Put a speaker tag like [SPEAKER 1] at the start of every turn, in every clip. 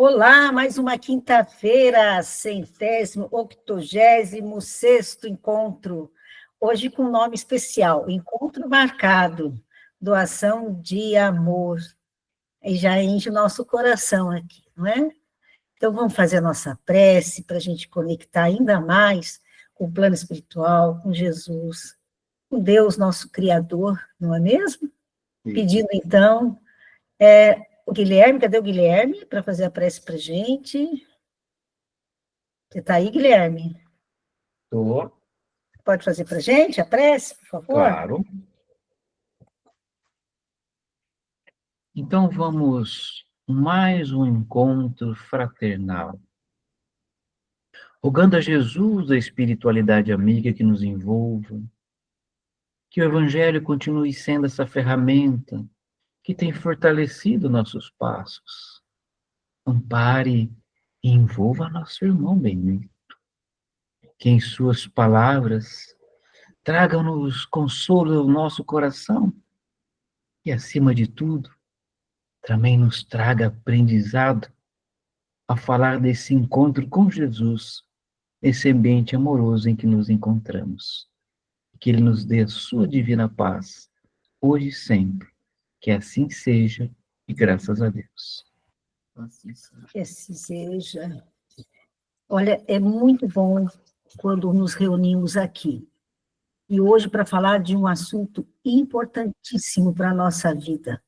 [SPEAKER 1] Olá, mais uma quinta-feira, 186º encontro. Hoje com um nome especial, Encontro Marcado, Doação de Amor. E já enche o nosso coração aqui, não é? Então vamos fazer a nossa prece para a gente conectar ainda mais com o plano espiritual, com Jesus, com Deus, nosso Criador, não é mesmo? Sim. Pedindo então... O Guilherme, cadê o Guilherme para fazer a prece para a gente? Você está aí, Guilherme?
[SPEAKER 2] Estou.
[SPEAKER 1] Pode fazer para a gente a prece, por favor?
[SPEAKER 2] Claro. Então vamos mais um encontro fraternal. Rogando a Jesus a espiritualidade amiga que nos envolva, que o Evangelho continue sendo essa ferramenta que tem fortalecido nossos passos. Ampare e envolva nosso irmão benito. Que em suas palavras tragam-nos consolo ao nosso coração e, acima de tudo, também nos traga aprendizado a falar desse encontro com Jesus, esse ambiente amoroso em que nos encontramos. Que Ele nos dê a sua divina paz, hoje e sempre. Que assim seja e graças a Deus.
[SPEAKER 1] Que assim seja. Olha, é muito bom quando nos reunimos aqui. E hoje para falar de um assunto importantíssimo para a nossa vida.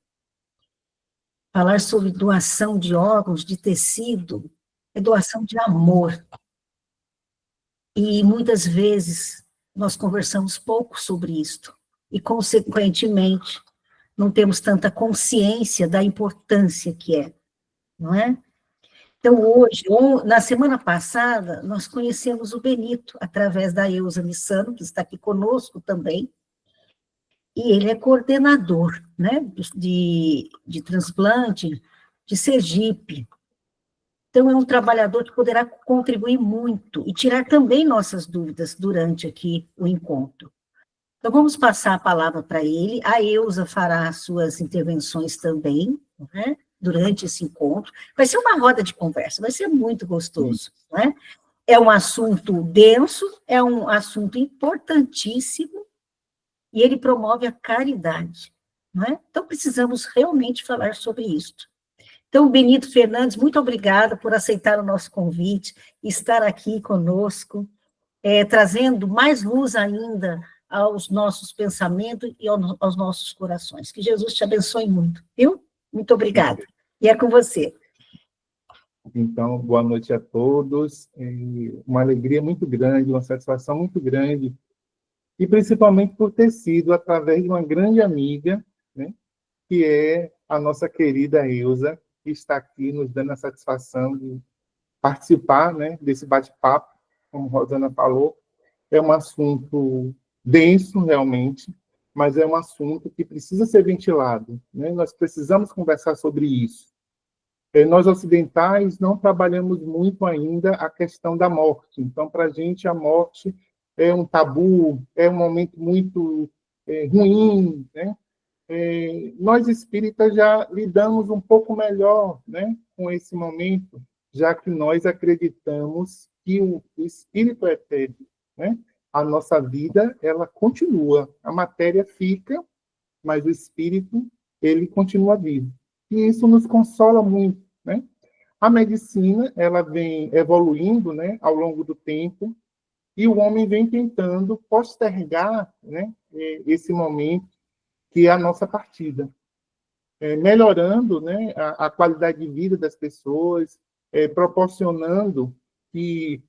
[SPEAKER 1] Falar sobre doação de órgãos, de tecido, é doação de amor. E muitas vezes nós conversamos pouco sobre isto. E, consequentemente, não temos tanta consciência da importância que é, não é? Então, hoje, na semana passada, nós conhecemos o Benito, através da Eusa Missano, que está aqui conosco também, e ele é coordenador, né, de transplante de Sergipe. Então, é um trabalhador que poderá contribuir muito e tirar também nossas dúvidas durante aqui o encontro. Então, vamos passar a palavra para ele. A Eusa fará as suas intervenções também, né, durante esse encontro. Vai ser uma roda de conversa, vai ser muito gostoso. Né? É um assunto denso, é um assunto importantíssimo, e ele promove a caridade. Não é? Então, precisamos realmente falar sobre isso. Então, Benito Fernandes, muito obrigada por aceitar o nosso convite e estar aqui conosco, trazendo mais luz ainda aos nossos pensamentos e aos nossos corações. Que Jesus te abençoe muito, viu? Muito obrigada. E é com você.
[SPEAKER 3] Então, boa noite a todos. Uma alegria muito grande, uma satisfação muito grande, e principalmente por ter sido através de uma grande amiga, né, que é a nossa querida Eusa, que está aqui nos dando a satisfação de participar, né, desse bate-papo, como a Rosana falou. É um assunto denso, realmente, mas é um assunto que precisa ser ventilado, né? Nós precisamos conversar sobre isso. Nós ocidentais não trabalhamos muito ainda a questão da morte. Então, para a gente, a morte é um tabu, é um momento muito ruim, né? Nós espíritas já lidamos um pouco melhor, né, com esse momento, já que nós acreditamos que o espírito é eterno, né? A nossa vida, ela continua, a matéria fica, mas o espírito, ele continua vivo. E isso nos consola muito, né? A medicina, ela vem evoluindo, né, ao longo do tempo, e o homem vem tentando postergar, né, esse momento que é a nossa partida, melhorando, né, a qualidade de vida das pessoas, proporcionando que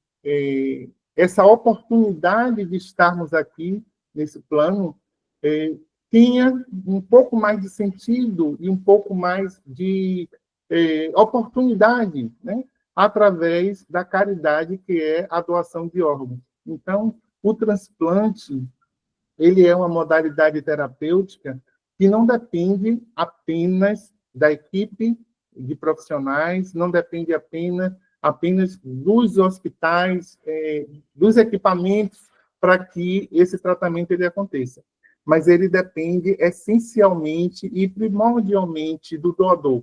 [SPEAKER 3] essa oportunidade de estarmos aqui nesse plano tenha um pouco mais de sentido e um pouco mais de oportunidade, né, através da caridade, que é a doação de órgãos. Então, o transplante, ele é uma modalidade terapêutica que não depende apenas da equipe de profissionais, não depende apenas dos hospitais, dos equipamentos para que esse tratamento ele aconteça. Mas ele depende essencialmente e primordialmente do doador.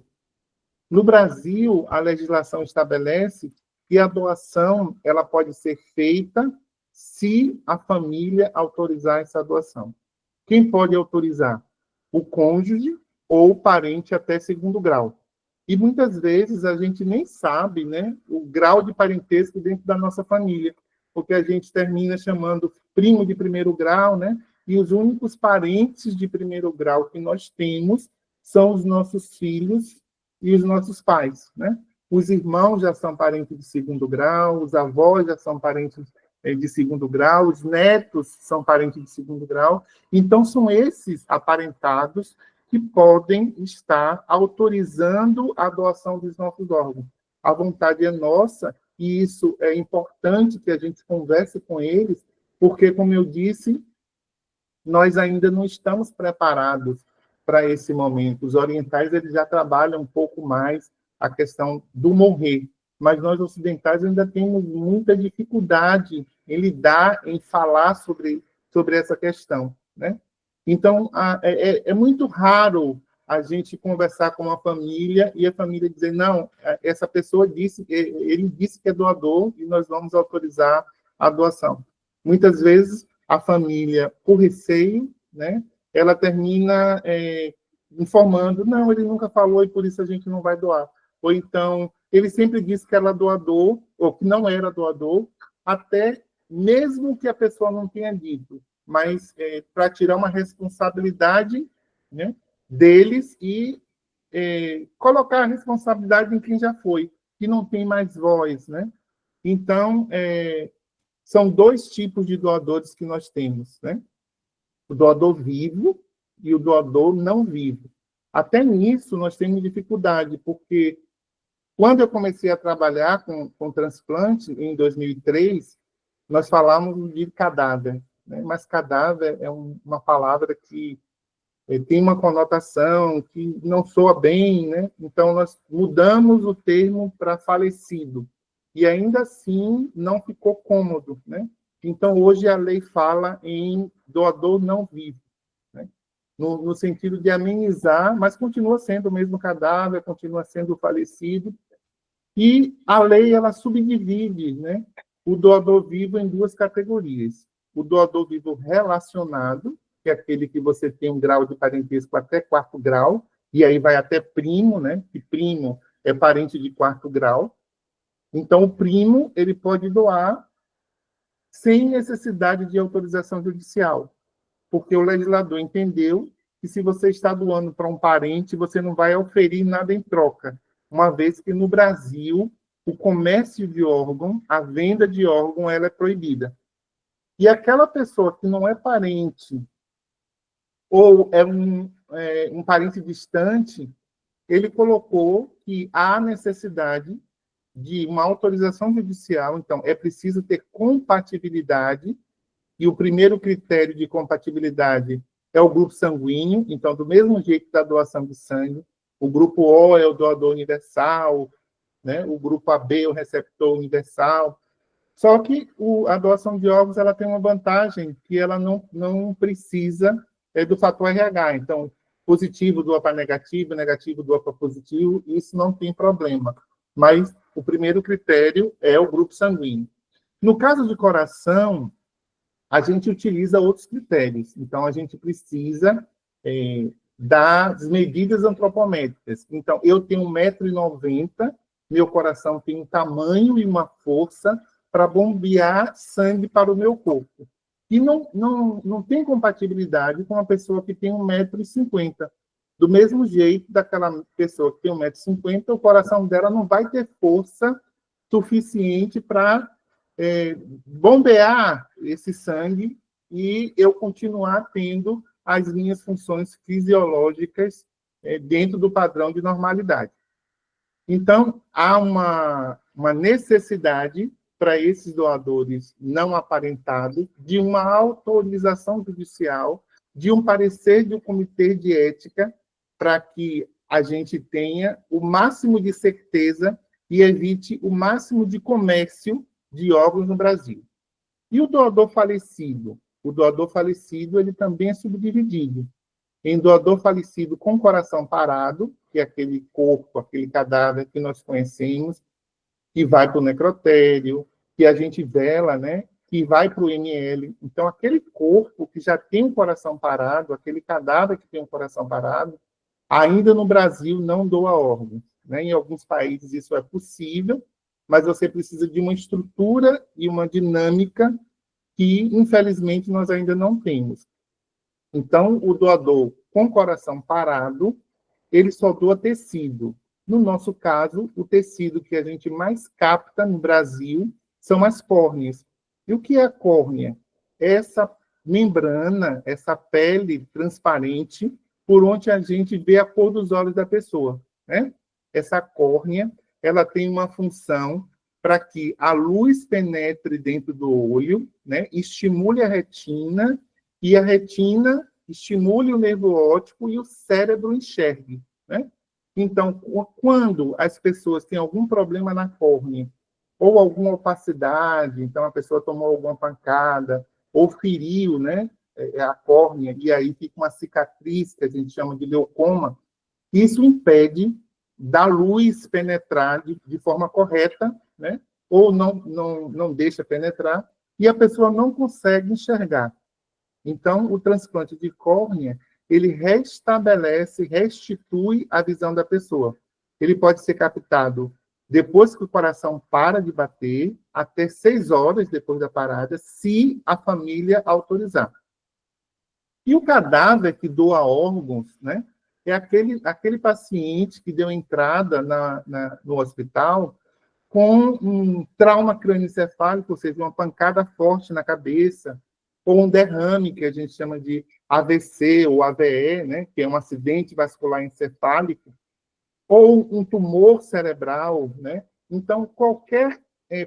[SPEAKER 3] No Brasil, a legislação estabelece que a doação ela pode ser feita se a família autorizar essa doação. Quem pode autorizar? O cônjuge ou o parente até segundo grau. E muitas vezes a gente nem sabe, né, o grau de parentesco dentro da nossa família, porque a gente termina chamando primo de primeiro grau, né? E os únicos parentes de primeiro grau que nós temos são os nossos filhos e os nossos pais, né? Os irmãos já são parentes de segundo grau, os avós já são parentes de segundo grau, os netos são parentes de segundo grau. Então, são esses aparentados que podem estar autorizando a doação dos nossos órgãos. A vontade é nossa, e isso é importante que a gente converse com eles, porque, como eu disse, nós ainda não estamos preparados para esse momento. Os orientais eles já trabalham um pouco mais a questão do morrer, mas nós ocidentais ainda temos muita dificuldade em lidar, em falar sobre essa questão, né? Então, é muito raro a gente conversar com uma família e a família dizer, não, essa pessoa disse, ele disse que é doador e nós vamos autorizar a doação. Muitas vezes, a família, por receio, né, ela termina informando, não, ele nunca falou e por isso a gente não vai doar. Ou então, ele sempre disse que era doador, ou que não era doador, até mesmo que a pessoa não tenha dito, mas para tirar uma responsabilidade, né, deles e colocar a responsabilidade em quem já foi, que não tem mais voz, né? Então, são dois tipos de doadores que nós temos, né? O doador vivo e o doador não vivo. Até nisso nós temos dificuldade, porque quando eu comecei a trabalhar com transplante, em 2003, nós falávamos de cadáver, né? Mas cadáver é uma palavra que tem uma conotação que não soa bem, né? Então, nós mudamos o termo para falecido. E ainda assim, não ficou cômodo, né? Então, hoje a lei fala em doador não vivo, né? No sentido de amenizar, mas continua sendo o mesmo cadáver, continua sendo falecido. E a lei, ela subdivide, né, o doador vivo em duas categorias. O doador vivo relacionado, que é aquele que você tem um grau de parentesco até 4º grau, e aí vai até primo, né, que primo é parente de 4º grau. Então, o primo, ele pode doar sem necessidade de autorização judicial, porque o legislador entendeu que se você está doando para um parente, você não vai oferir nada em troca, uma vez que no Brasil o comércio de órgão, a venda de órgão, ela é proibida. E aquela pessoa que não é parente ou é um parente distante, ele colocou que há necessidade de uma autorização judicial, então é preciso ter compatibilidade, e o primeiro critério de compatibilidade é o grupo sanguíneo, então, do mesmo jeito da doação de sangue, o grupo O é o doador universal, né? O grupo AB é o receptor universal. Só que a doação de órgãos ela tem uma vantagem, que ela não precisa do fator RH. Então, positivo doa para negativo, negativo doa para positivo, isso não tem problema. Mas o primeiro critério é o grupo sanguíneo. No caso de coração, a gente utiliza outros critérios. Então, a gente precisa das medidas antropométricas. Então, eu tenho 1,90 m, meu coração tem um tamanho e uma força para bombear sangue para o meu corpo. E não tem compatibilidade com uma pessoa que tem 1,50 m. Do mesmo jeito, daquela pessoa que tem 1,50 m, o coração dela não vai ter força suficiente para bombear esse sangue e eu continuar tendo as minhas funções fisiológicas dentro do padrão de normalidade. Então, há uma necessidade para esses doadores não aparentados de uma autorização judicial, de um parecer de um comitê de ética, para que a gente tenha o máximo de certeza e evite o máximo de comércio de órgãos no Brasil. E o doador falecido? O doador falecido ele também é subdividido. em doador falecido com coração parado, que é aquele corpo, aquele cadáver que nós conhecemos, que vai para o necrotério, que a gente vela, né? Que vai para o ML. Então, aquele corpo que já tem um coração parado, aquele cadáver que tem um coração parado, ainda no Brasil não doa órgãos, né? Em alguns países isso é possível, mas você precisa de uma estrutura e uma dinâmica que, infelizmente, nós ainda não temos. Então, o doador com coração parado, ele só doa tecido. No nosso caso, o tecido que a gente mais capta no Brasil são as córneas. E o que é a córnea? Essa membrana, essa pele transparente, por onde a gente vê a cor dos olhos da pessoa, né? Essa córnea, ela tem uma função para que a luz penetre dentro do olho, né? Estimule a retina, e a retina estimule o nervo óptico e o cérebro enxergue, né? Então, quando as pessoas têm algum problema na córnea, ou alguma opacidade, então a pessoa tomou alguma pancada, ou feriu, né, a córnea, e aí fica uma cicatriz, que a gente chama de leucoma, isso impede da luz penetrar de forma correta, né, ou não deixa penetrar, e a pessoa não consegue enxergar. Então, o transplante de córnea, ele restabelece, restitui a visão da pessoa. Ele pode ser captado depois que o coração para de bater, até 6 horas depois da parada, se a família autorizar. E o cadáver que doa órgãos, né, é aquele paciente que deu entrada no hospital com um trauma crânioencefálico, ou seja, uma pancada forte na cabeça, ou um derrame, que a gente chama de AVC ou AVE, né, que é um acidente vascular encefálico, ou um tumor cerebral, né? Então, qualquer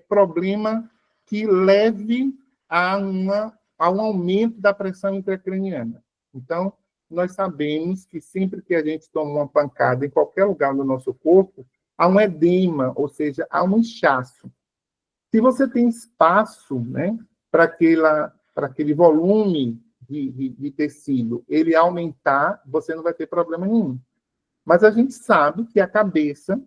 [SPEAKER 3] problema que leve a um aumento da pressão intracraniana. Então, nós sabemos que sempre que a gente toma uma pancada em qualquer lugar do nosso corpo, há um edema, ou seja, há um inchaço. Se você tem espaço, né, para aquele volume de tecido ele aumentar, você não vai ter problema nenhum. Mas a gente sabe que a cabeça,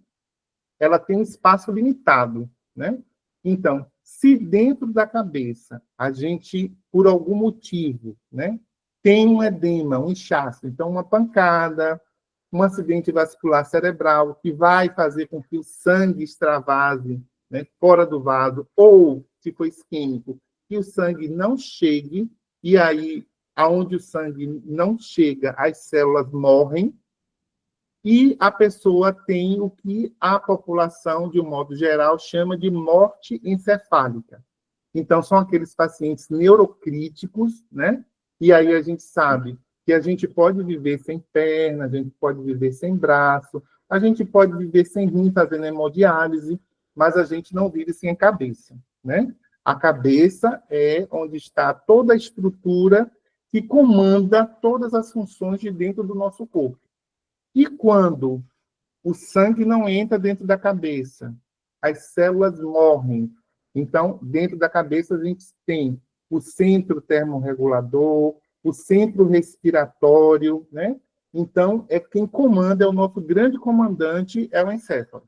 [SPEAKER 3] ela tem um espaço limitado, né? Então, se dentro da cabeça a gente, por algum motivo, né, tem um edema, um inchaço, então uma pancada, um acidente vascular cerebral que vai fazer com que o sangue extravase, né, fora do vaso, ou, se for isquêmico, que o sangue não chegue, e aí, aonde o sangue não chega, as células morrem, e a pessoa tem o que a população, de um modo geral, chama de morte encefálica. Então, são aqueles pacientes neurocríticos, né? E aí a gente sabe que a gente pode viver sem perna, a gente pode viver sem braço, a gente pode viver sem rim fazendo hemodiálise, mas a gente não vive sem a cabeça, né? A cabeça é onde está toda a estrutura que comanda todas as funções de dentro do nosso corpo. E quando o sangue não entra dentro da cabeça, as células morrem. Então, dentro da cabeça, a gente tem o centro termorregulador, o centro respiratório, né? Então, quem comanda, é o nosso grande comandante, é o encéfalo.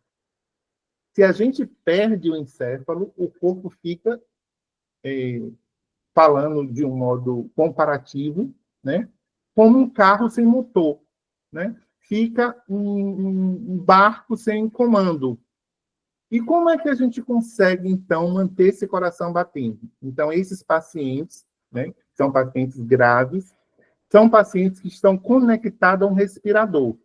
[SPEAKER 3] Se a gente perde o encéfalo, o corpo fica, falando de um modo comparativo, né? Como um carro sem motor, né? Fica um barco sem comando. E como é que a gente consegue, então, manter esse coração batendo? Então, esses pacientes, né, são pacientes graves, são pacientes que estão conectados a um respirador.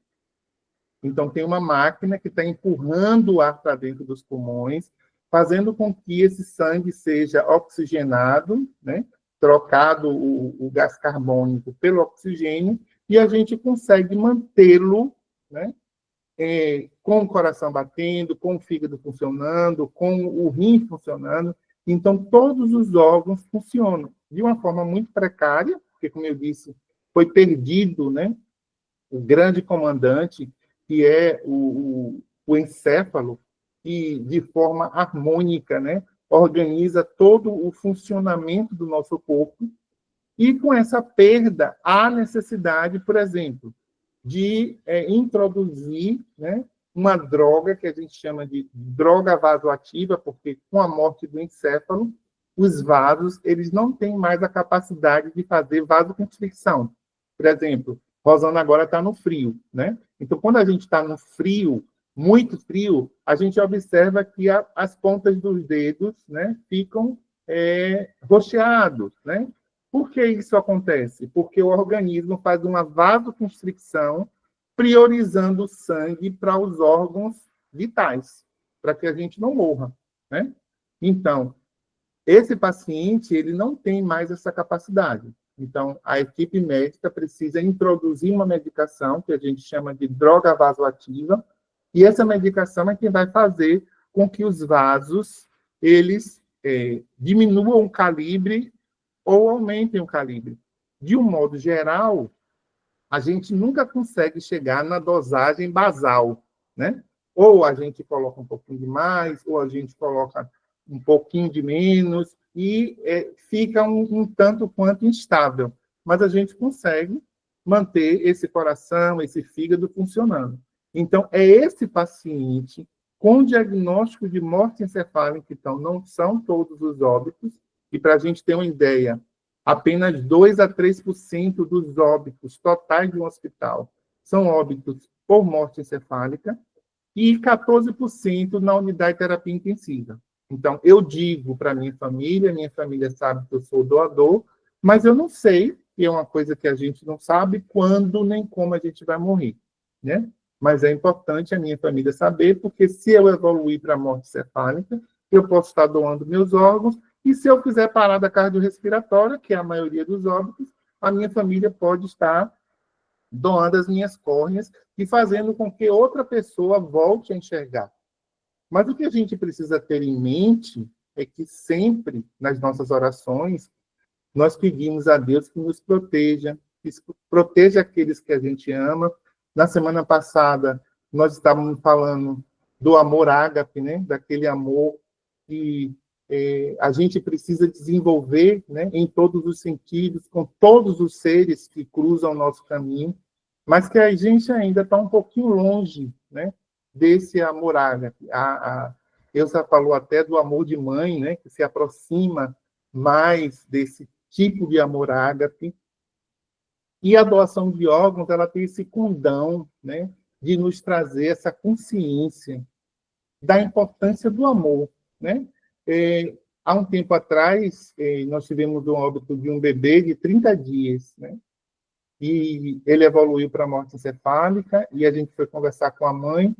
[SPEAKER 3] Então, tem uma máquina que está empurrando o ar para dentro dos pulmões, fazendo com que esse sangue seja oxigenado, né, trocado o gás carbônico pelo oxigênio, e a gente consegue mantê-lo, né, com o coração batendo, com o fígado funcionando, com o rim funcionando. Então, todos os órgãos funcionam de uma forma muito precária, porque, como eu disse, foi perdido, né, o grande comandante, que é o encéfalo, que, de forma harmônica, né, organiza todo o funcionamento do nosso corpo. E com essa perda, há necessidade, por exemplo, de introduzir, né, uma droga que a gente chama de droga vasoativa, porque com a morte do encéfalo, os vasos eles não têm mais a capacidade de fazer vasoconstricção. Por exemplo, Rosana agora está no frio, né? Então, quando a gente está no frio, muito frio, a gente observa que as pontas dos dedos, né, ficam roxeados, né? Por que isso acontece? Porque o organismo faz uma vasoconstricção priorizando o sangue para os órgãos vitais, para que a gente não morra, né? Então, esse paciente, ele não tem mais essa capacidade. Então, a equipe médica precisa introduzir uma medicação que a gente chama de droga vasoativa, e essa medicação é quem vai fazer com que os vasos, eles diminuam o calibre ou aumentem o calibre. De um modo geral, a gente nunca consegue chegar na dosagem basal, né? Ou a gente coloca um pouquinho de mais, ou a gente coloca um pouquinho de menos, e fica um tanto quanto instável. Mas a gente consegue manter esse coração, esse fígado funcionando. Então, é esse paciente com diagnóstico de morte encefálica, então, não são todos os óbitos, e para a gente ter uma ideia, apenas 2 a 3% dos óbitos totais de um hospital são óbitos por morte encefálica e 14% na unidade de terapia intensiva. Então, eu digo para minha família sabe que eu sou doador, mas eu não sei, e é uma coisa que a gente não sabe, quando nem como a gente vai morrer, né? Mas é importante a minha família saber, porque se eu evoluir para a morte encefálica, eu posso estar doando meus órgãos, e se eu fizer parada cardiorrespiratória, que é a maioria dos óbitos, a minha família pode estar doando as minhas córneas e fazendo com que outra pessoa volte a enxergar. Mas o que a gente precisa ter em mente é que sempre, nas nossas orações, nós pedimos a Deus que nos proteja, que proteja aqueles que a gente ama. Na semana passada, nós estávamos falando do amor ágape, né? Daquele amor que a gente precisa desenvolver, né? Em todos os sentidos, com todos os seres que cruzam o nosso caminho, mas que a gente ainda está um pouquinho longe, né? Desse amor ágape. A Elsa falou até do amor de mãe, né? Que se aproxima mais desse tipo de amor ágape. E a doação de órgãos, ela tem esse condão, né, de nos trazer essa consciência da importância do amor, né? Há um tempo atrás, nós tivemos um óbito de um bebê de 30 dias, né? E ele evoluiu para a morte encefálica, e a gente foi conversar com a mãe,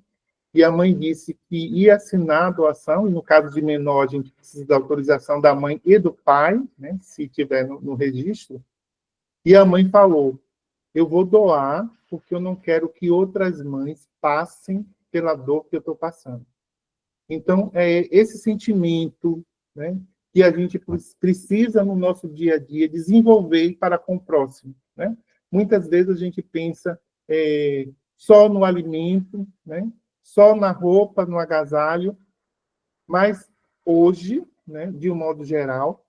[SPEAKER 3] e a mãe disse que ia assinar a doação, e no caso de menor, a gente precisa da autorização da mãe e do pai, né, se tiver no registro. E a mãe falou, eu vou doar porque eu não quero que outras mães passem pela dor que eu estou passando. Então, é esse sentimento, né, que a gente precisa, no nosso dia a dia, desenvolver para com o próximo, né? Muitas vezes a gente pensa só no alimento, né, só na roupa, no agasalho, mas hoje, né, de um modo geral,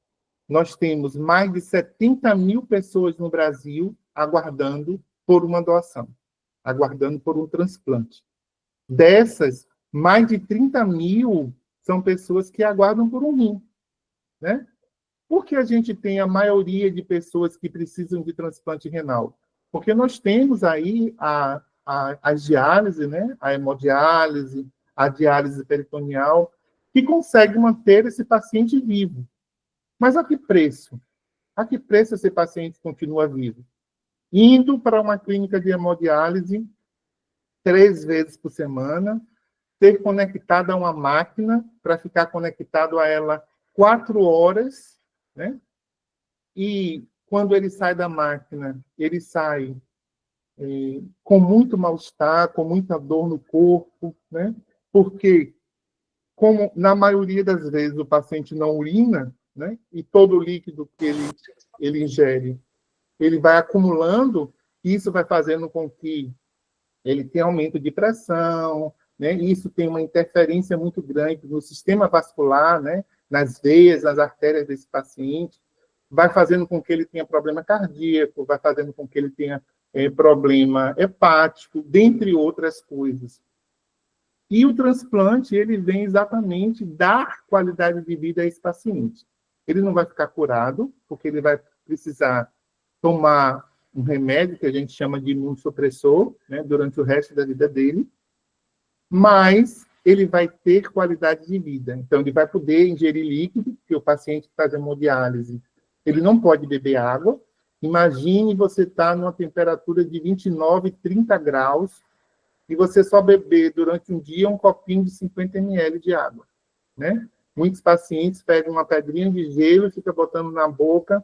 [SPEAKER 3] nós temos mais de 70 mil pessoas no Brasil aguardando por uma doação, aguardando por um transplante. Dessas, mais de 30 mil são pessoas que aguardam por um rim, né? Por que a gente tem a maioria de pessoas que precisam de transplante renal? Porque nós temos aí a diálise, né? A hemodiálise, a diálise peritoneal, que consegue manter esse paciente vivo. Mas a que preço? A que preço esse paciente continua vivo? Indo para uma clínica de hemodiálise 3 vezes por semana, ser conectado a uma máquina, para ficar conectado a ela 4 horas, né? E quando ele sai da máquina, ele sai com muito mal-estar, com muita dor no corpo, né? Porque, como na maioria das vezes o paciente não urina, né? E todo o líquido que ele ingere, ele vai acumulando, e isso vai fazendo com que ele tenha aumento de pressão, né? E isso tem uma interferência muito grande no sistema vascular, né? Nas veias, nas artérias desse paciente. vai fazendo com que ele tenha problema cardíaco, vai fazendo com que ele tenha problema hepático, dentre outras coisas. E o transplante, ele vem exatamente dar qualidade de vida a esse paciente. Ele não vai ficar curado, porque ele vai precisar tomar um remédio que a gente chama de imunossupressor, né, durante o resto da vida dele, mas ele vai ter qualidade de vida. Então, ele vai poder ingerir líquido, porque o paciente que faz hemodiálise, ele não pode beber água. Imagine você estar numa temperatura de 29, 30 graus, e você só beber durante um dia um copinho de 50 ml de água, né? Muitos pacientes pegam uma pedrinha de gelo e ficam botando na boca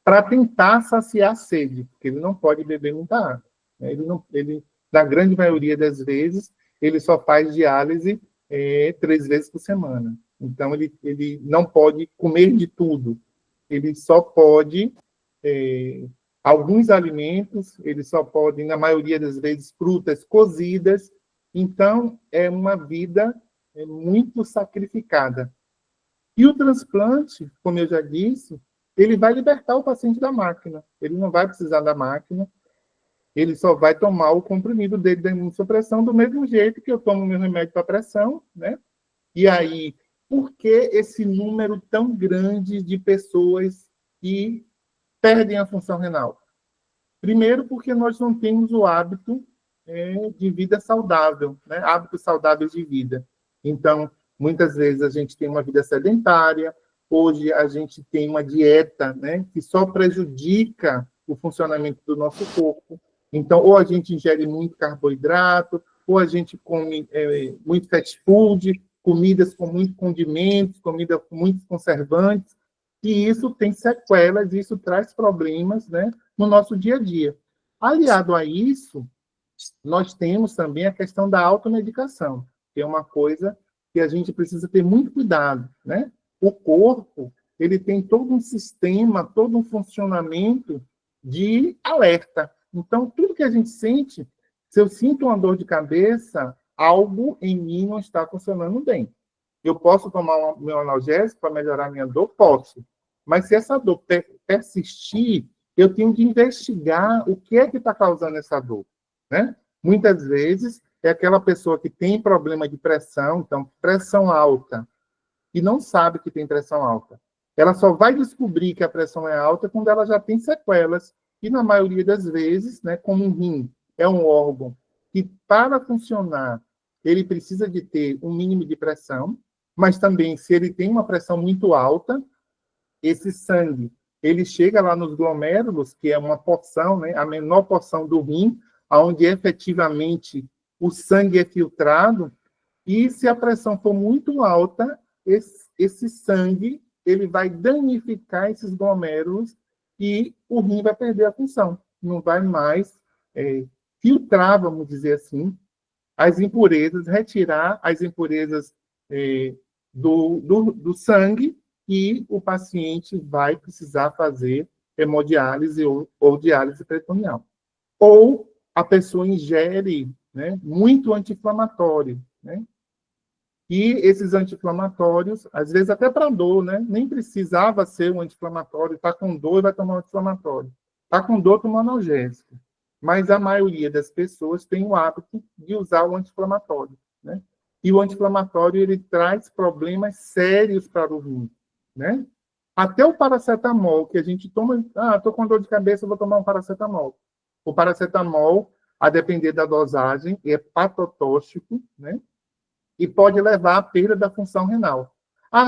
[SPEAKER 3] para tentar saciar a sede, porque ele não pode beber muita água, né? Ele, na grande maioria das vezes, ele só faz diálise 3 vezes por semana. Então, ele não pode comer de tudo. Ele só pode... alguns alimentos, eles só podem, na maioria das vezes, frutas cozidas. Então, é uma vida muito sacrificada. E o transplante, como eu já disse, ele vai libertar o paciente da máquina. Ele não vai precisar da máquina, ele só vai tomar o comprimido dele da imunossupressão do mesmo jeito que eu tomo meu remédio para pressão, né? E aí, por que esse número tão grande de pessoas que perdem a função renal? Primeiro, porque nós não temos o hábito de vida saudável, né? Hábitos saudáveis de vida. Então, muitas vezes a gente tem uma vida sedentária, hoje a gente tem uma dieta, né, que só prejudica o funcionamento do nosso corpo. Então, ou a gente ingere muito carboidrato, ou a gente come muito fast food, comidas com muitos condimentos, comida com muitos conservantes, e isso tem sequelas, isso traz problemas, né, no nosso dia a dia. Aliado a isso, nós temos também a questão da automedicação, que é uma coisa que a gente precisa ter muito cuidado, né? O corpo, ele tem todo um sistema, todo um funcionamento de alerta. Então, tudo que a gente sente, se eu sinto uma dor de cabeça, algo em mim não está funcionando bem. Eu posso tomar meu analgésico para melhorar a minha dor? Posso. Mas se essa dor persistir, eu tenho que investigar o que é que está causando essa dor, né? Muitas vezes é aquela pessoa que tem problema de pressão, então, pressão alta, e não sabe que tem pressão alta. Ela só vai descobrir que a pressão é alta quando ela já tem sequelas, e na maioria das vezes, né, como um rim é um órgão que, para funcionar, ele precisa de ter um mínimo de pressão, mas também, se ele tem uma pressão muito alta, esse sangue, ele chega lá nos glomérulos, que é uma porção, né, a menor porção do rim, onde efetivamente o sangue é filtrado, e se a pressão for muito alta, esse sangue ele vai danificar esses glomérulos e o rim vai perder a função. Não vai mais filtrar, vamos dizer assim, as impurezas, retirar as impurezas do sangue, e o paciente vai precisar fazer hemodiálise ou diálise peritoneal. Ou a pessoa ingere, né, muito anti-inflamatório, né? E esses anti-inflamatórios, às vezes até para dor, né? Nem precisava ser um anti-inflamatório, está com dor e vai tomar um anti-inflamatório. Está com dor, toma um analgésico. Mas a maioria das pessoas tem o hábito de usar o anti-inflamatório, né? E o anti-inflamatório, ele traz problemas sérios para o rim, né? Até o paracetamol, que a gente toma, estou com dor de cabeça, vou tomar um paracetamol. O paracetamol, a depender da dosagem, é patotóxico, né? E pode levar à perda da função renal.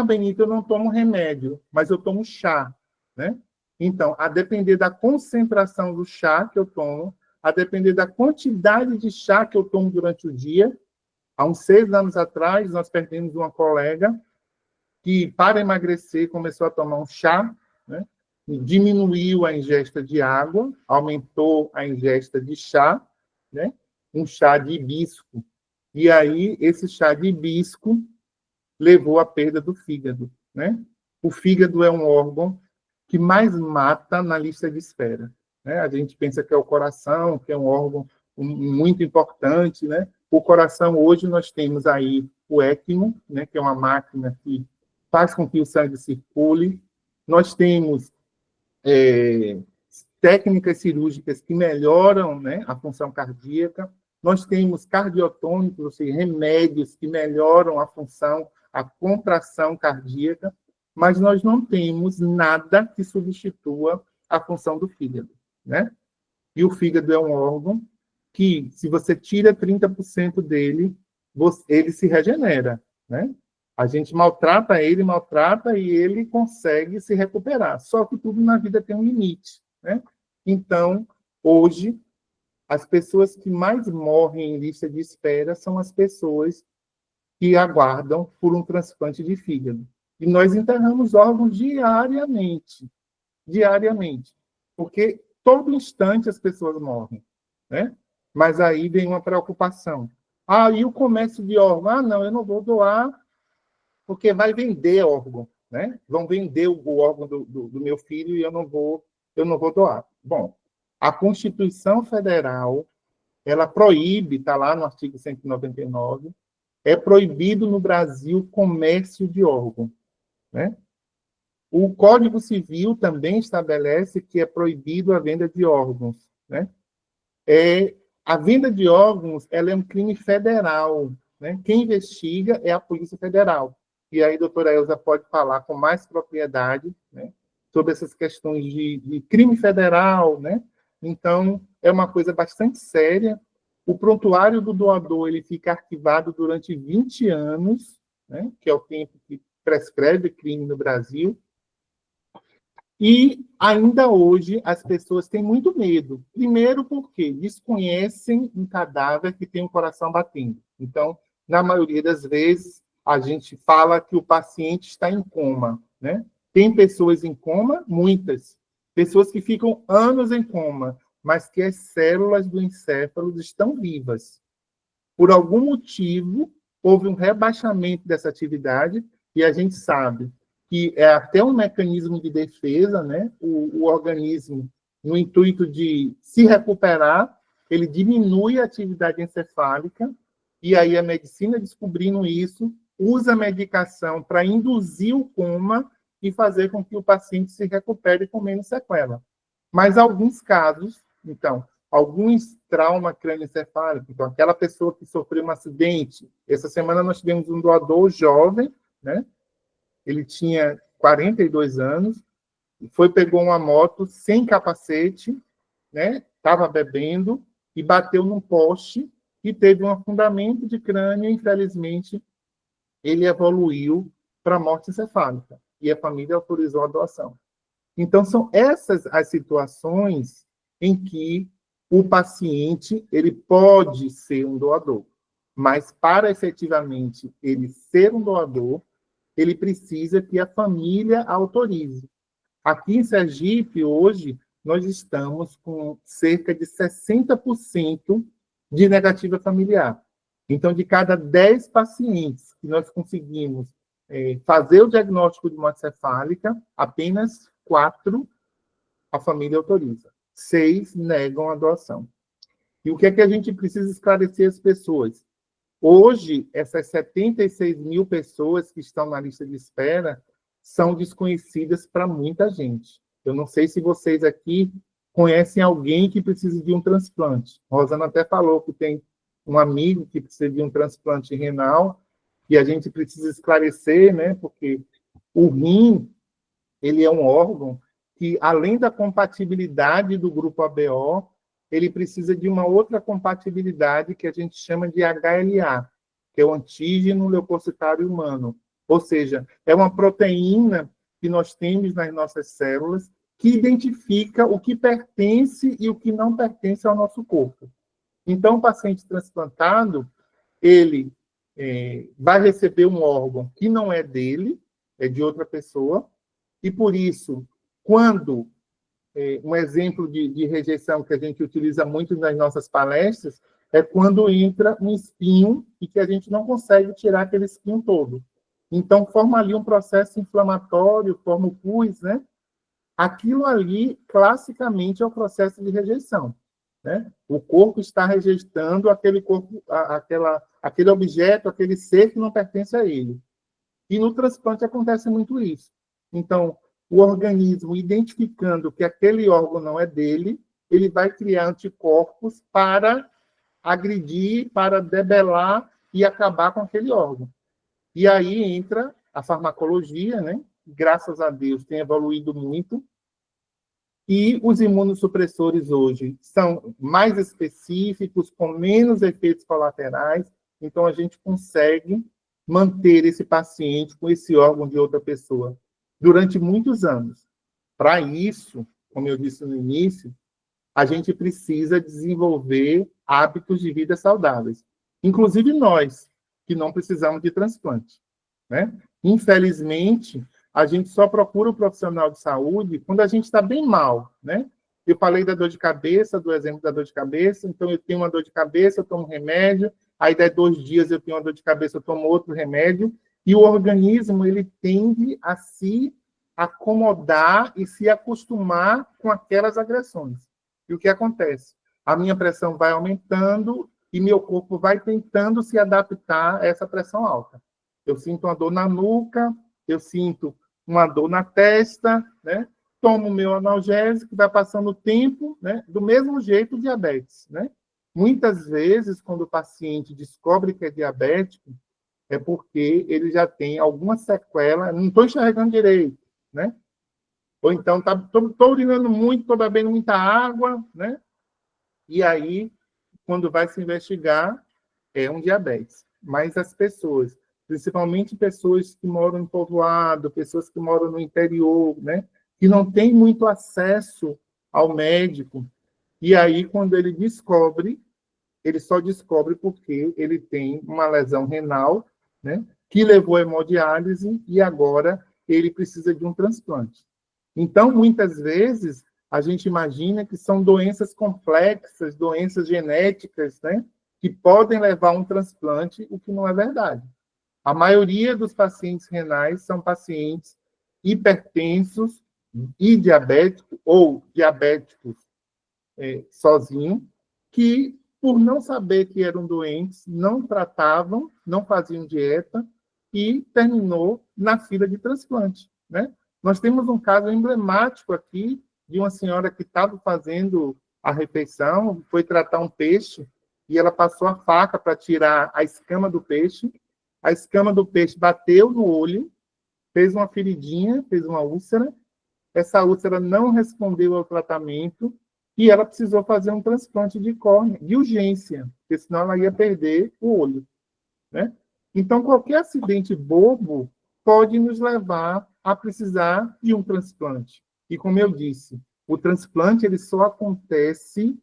[SPEAKER 3] Benito, eu não tomo remédio, mas eu tomo chá, né? Então, a depender da concentração do chá que eu tomo, a depender da quantidade de chá que eu tomo durante o dia, há uns 6 anos atrás, nós perdemos uma colega que, para emagrecer, começou a tomar um chá, né? Diminuiu a ingesta de água, aumentou a ingesta de chá, né? Um chá de hibisco. E aí, esse chá de hibisco levou à perda do fígado, né? O fígado é um órgão que mais mata na lista de espera, né? A gente pensa que é o coração, que é um órgão muito importante, né? O coração, hoje, nós temos aí o ECMO, né? Que é uma máquina que faz com que o sangue circule. Nós temos técnicas cirúrgicas que melhoram, né, a função cardíaca. Nós temos cardiotônicos, ou seja, remédios que melhoram a função, a contração cardíaca, mas nós não temos nada que substitua a função do fígado, né? E o fígado é um órgão que, se você tira 30% dele, ele se regenera, né? A gente maltrata, e ele consegue se recuperar. Só que tudo na vida tem um limite, né? Então, hoje, as pessoas que mais morrem em lista de espera são as pessoas que aguardam por um transplante de fígado. E nós enterramos órgãos diariamente, porque todo instante as pessoas morrem, né? Mas aí vem uma preocupação. E o comércio de órgãos? Não, eu não vou doar porque vai vender órgão, né? Vão vender o órgão do meu filho e eu não vou doar. Bom, a Constituição Federal, ela proíbe, está lá no artigo 199, é proibido no Brasil o comércio de órgão, né? O Código Civil também estabelece que é proibido a venda de órgãos, né? A venda de órgãos, ela é um crime federal, né? Quem investiga é a Polícia Federal. E aí a doutora Elza pode falar com mais propriedade, né, sobre essas questões de crime federal, né? Então, é uma coisa bastante séria. O prontuário do doador ele fica arquivado durante 20 anos, né, que é o tempo que prescreve crime no Brasil. E, ainda hoje, as pessoas têm muito medo. Primeiro porque desconhecem um cadáver que tem um coração batendo. Então, na maioria das vezes, a gente fala que o paciente está em coma, né? Tem pessoas em coma, muitas. Pessoas que ficam anos em coma, mas que as células do encéfalo estão vivas. Por algum motivo, houve um rebaixamento dessa atividade, e a gente sabe que é até um mecanismo de defesa, né? O organismo, no intuito de se recuperar, ele diminui a atividade encefálica, e aí a medicina, descobrindo isso, usa a medicação para induzir o coma e fazer com que o paciente se recupere com menos sequela. Mas alguns casos, então, alguns traumas crânioencefálicos, então aquela pessoa que sofreu um acidente, essa semana nós tivemos um doador jovem, né? Ele tinha 42 anos, pegou uma moto sem capacete, né? Estava bebendo e bateu num poste e teve um afundamento de crânio, e, infelizmente, ele evoluiu para morte encefálica, e a família autorizou a doação. Então, são essas as situações em que o paciente ele pode ser um doador, mas para efetivamente ele ser um doador, ele precisa que a família autorize. Aqui em Sergipe, hoje, nós estamos com cerca de 60% de negativa familiar. Então, de cada 10 pacientes que nós conseguimos fazer o diagnóstico de morte cefálica, apenas 4 a família autoriza. 6 negam a doação. E o que é que a gente precisa esclarecer as pessoas? Hoje, essas 76 mil pessoas que estão na lista de espera são desconhecidas para muita gente. Eu não sei se vocês aqui conhecem alguém que precisa de um transplante. A Rosana até falou que tem um amigo que precisa de um transplante renal, e a gente precisa esclarecer, né? Porque o rim, ele é um órgão que, além da compatibilidade do grupo ABO, ele precisa de uma outra compatibilidade que a gente chama de HLA, que é o antígeno leucocitário humano. Ou seja, é uma proteína que nós temos nas nossas células que identifica o que pertence e o que não pertence ao nosso corpo. Então, o paciente transplantado, ele vai receber um órgão que não é dele, é de outra pessoa, e por isso, quando um exemplo de rejeição que a gente utiliza muito nas nossas palestras é quando entra um espinho e que a gente não consegue tirar aquele espinho todo. Então, forma ali um processo inflamatório, forma o pus, né? Aquilo ali, classicamente, é o processo de rejeição, né? O corpo está rejeitando aquele corpo, aquele objeto, aquele ser que não pertence a ele. E no transplante acontece muito isso. Então, o organismo, identificando que aquele órgão não é dele, ele vai criar anticorpos para agredir, para debelar e acabar com aquele órgão. E aí entra a farmacologia, né? Graças a Deus tem evoluído muito, e os imunossupressores hoje são mais específicos, com menos efeitos colaterais, então a gente consegue manter esse paciente com esse órgão de outra pessoa durante muitos anos. Para isso, como eu disse no início, a gente precisa desenvolver hábitos de vida saudáveis. Inclusive nós, que não precisamos de transplante, né? Infelizmente, a gente só procura o profissional de saúde quando a gente está bem mal, né? Eu falei da dor de cabeça, do exemplo da dor de cabeça, então eu tenho uma dor de cabeça, eu tomo remédio, aí daí 2 dias eu tenho uma dor de cabeça, eu tomo outro remédio, e o organismo ele tende a se acomodar e se acostumar com aquelas agressões. E o que acontece? A minha pressão vai aumentando e meu corpo vai tentando se adaptar a essa pressão alta. Eu sinto uma dor na nuca, eu sinto uma dor na testa, né? Tomo meu analgésico, vai passando o tempo, né? Do mesmo jeito, diabetes, né? Muitas vezes, quando o paciente descobre que é diabético, é porque ele já tem alguma sequela, não estou enxergando direito, né? Ou então, estou urinando muito, estou bebendo muita água, né? E aí, quando vai se investigar, é um diabetes. Mas as pessoas, principalmente pessoas que moram em povoado, pessoas que moram no interior, né? Que não têm muito acesso ao médico, e aí, quando ele descobre, ele só descobre porque ele tem uma lesão renal, né? Que levou a hemodiálise e agora ele precisa de um transplante. Então, muitas vezes, a gente imagina que são doenças complexas, doenças genéticas, né? Que podem levar a um transplante, o que não é verdade. A maioria dos pacientes renais são pacientes hipertensos e diabéticos, ou diabéticos sozinhos, que, por não saber que eram doentes, não tratavam, não faziam dieta, e terminou na fila de transplante, né? Nós temos um caso emblemático aqui de uma senhora que estava fazendo a refeição, foi tratar um peixe, e ela passou a faca para tirar a escama do peixe. A escama do peixe bateu no olho, fez uma feridinha, fez uma úlcera. Essa úlcera não respondeu ao tratamento e ela precisou fazer um transplante de córnea, de urgência, porque senão ela ia perder o olho, né? Então, qualquer acidente bobo pode nos levar a precisar de um transplante. E, como eu disse, o transplante ele só acontece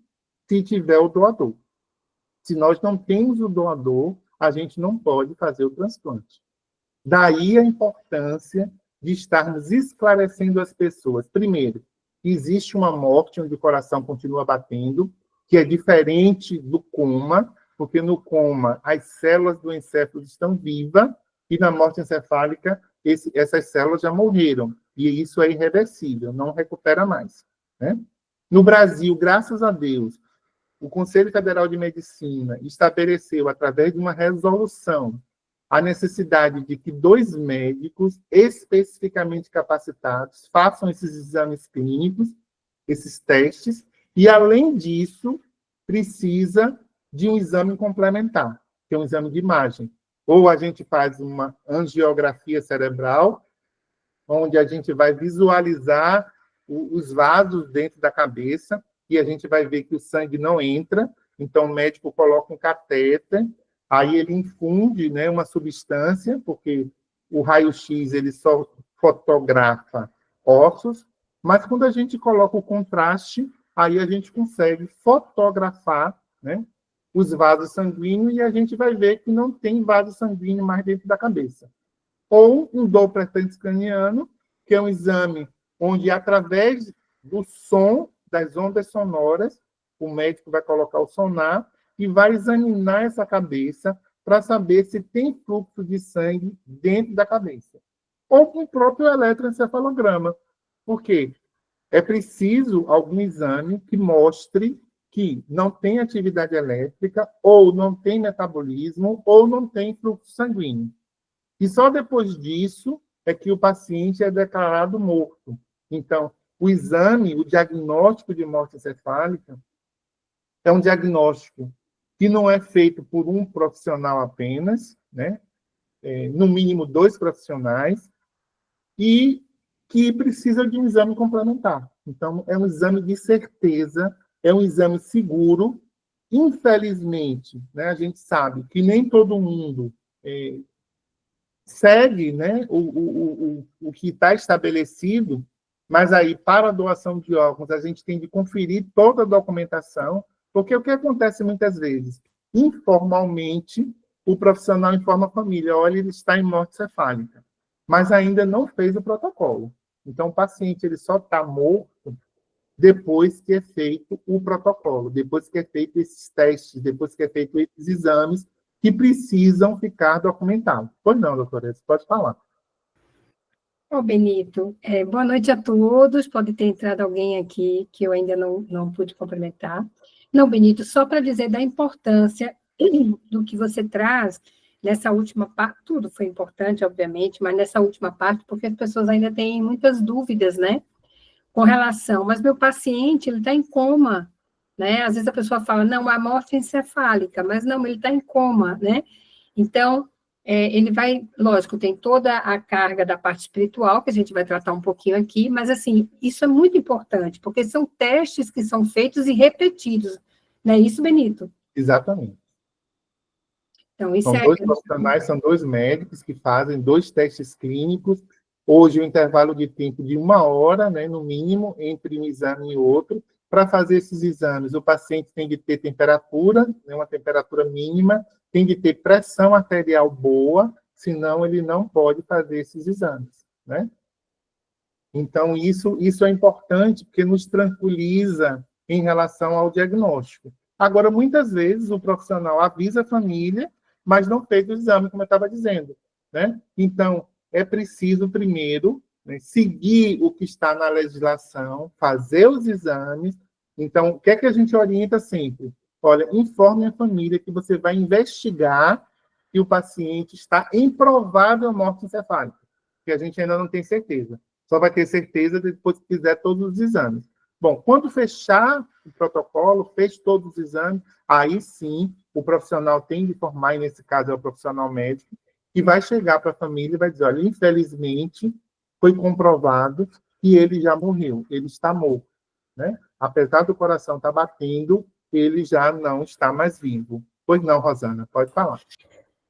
[SPEAKER 3] se tiver o doador. Se nós não temos o doador, a gente não pode fazer o transplante. Daí a importância de estarmos esclarecendo as pessoas. Primeiro, existe uma morte onde o coração continua batendo, que é diferente do coma, porque no coma as células do encéfalo estão vivas e na morte encefálica essas células já morreram. E isso é irreversível, não recupera mais, né? No Brasil, graças a Deus, o Conselho Federal de Medicina estabeleceu, através de uma resolução, a necessidade de que 2 médicos especificamente capacitados façam esses exames clínicos, esses testes, e, além disso, precisa de um exame complementar, que é um exame de imagem. Ou a gente faz uma angiografia cerebral, onde a gente vai visualizar os vasos dentro da cabeça, e a gente vai ver que o sangue não entra, então o médico coloca um catéter, aí ele infunde, né, uma substância, porque o raio-x ele só fotografa ossos, mas quando a gente coloca o contraste, aí a gente consegue fotografar, né, os vasos sanguíneos e a gente vai ver que não tem vaso sanguíneo mais dentro da cabeça. Ou um Doppler transcraniano, que é um exame onde, através do som, das ondas sonoras, o médico vai colocar o sonar e vai examinar essa cabeça para saber se tem fluxo de sangue dentro da cabeça. Ou com o próprio eletroencefalograma. Por quê? É preciso algum exame que mostre que não tem atividade elétrica, ou não tem metabolismo, ou não tem fluxo sanguíneo. E só depois disso é que o paciente é declarado morto. Então, o exame, o diagnóstico de morte encefálica, é um diagnóstico que não é feito por um profissional apenas, né? No mínimo 2 profissionais, e que precisa de um exame complementar. Então, é um exame de certeza, é um exame seguro. Infelizmente, né, a gente sabe que nem todo mundo segue, né, o que está estabelecido, mas aí, para a doação de órgãos, a gente tem de conferir toda a documentação, porque o que acontece muitas vezes? Informalmente, o profissional informa a família, olha, ele está em morte cefálica, mas ainda não fez o protocolo. Então, o paciente ele só está morto depois que é feito o protocolo, depois que é feito esses testes, depois que é feito esses exames que precisam ficar documentados. Pois não, doutora, você pode falar.
[SPEAKER 4] Ô, Benito, boa noite a todos. Pode ter entrado alguém aqui que eu ainda não pude cumprimentar. Não, Benito, só para dizer da importância do que você traz nessa última parte, tudo foi importante, obviamente, mas nessa última parte, porque as pessoas ainda têm muitas dúvidas, né, com relação, mas meu paciente, ele está em coma, né, às vezes a pessoa fala, não, a morte encefálica, mas não, ele está em coma, né, então, ele vai, lógico, tem toda a carga da parte espiritual, que a gente vai tratar um pouquinho aqui, mas, assim, isso é muito importante, porque são testes que são feitos e repetidos, não é isso, Benito?
[SPEAKER 3] Exatamente.
[SPEAKER 4] Então, isso
[SPEAKER 3] São 2 profissionais, são 2 médicos que fazem 2 testes clínicos. Hoje, o intervalo de tempo de 1 hora, né, no mínimo, entre um exame e outro. Para fazer esses exames, o paciente tem de ter temperatura, né, uma temperatura mínima, tem de ter pressão arterial boa, senão ele não pode fazer esses exames, né? Então, isso é importante, porque nos tranquiliza em relação ao diagnóstico. Agora, muitas vezes, o profissional avisa a família, mas não fez o exame, como eu estava dizendo, né? Então, é preciso, primeiro, né, seguir o que está na legislação, fazer os exames. Então, o que é que a gente orienta sempre? Olha, informe a família que você vai investigar que o paciente está em provável morte encefálica, que a gente ainda não tem certeza. Só vai ter certeza depois que fizer todos os exames. Bom, quando fechar o protocolo, fez todos os exames, aí sim o profissional tem de informar, e nesse caso é o profissional médico, que vai chegar para a família e vai dizer, olha, infelizmente foi comprovado que ele já morreu, ele está morto, né? Apesar do coração estar batendo, ele já não está mais vivo. Pois não, Rosana, pode falar.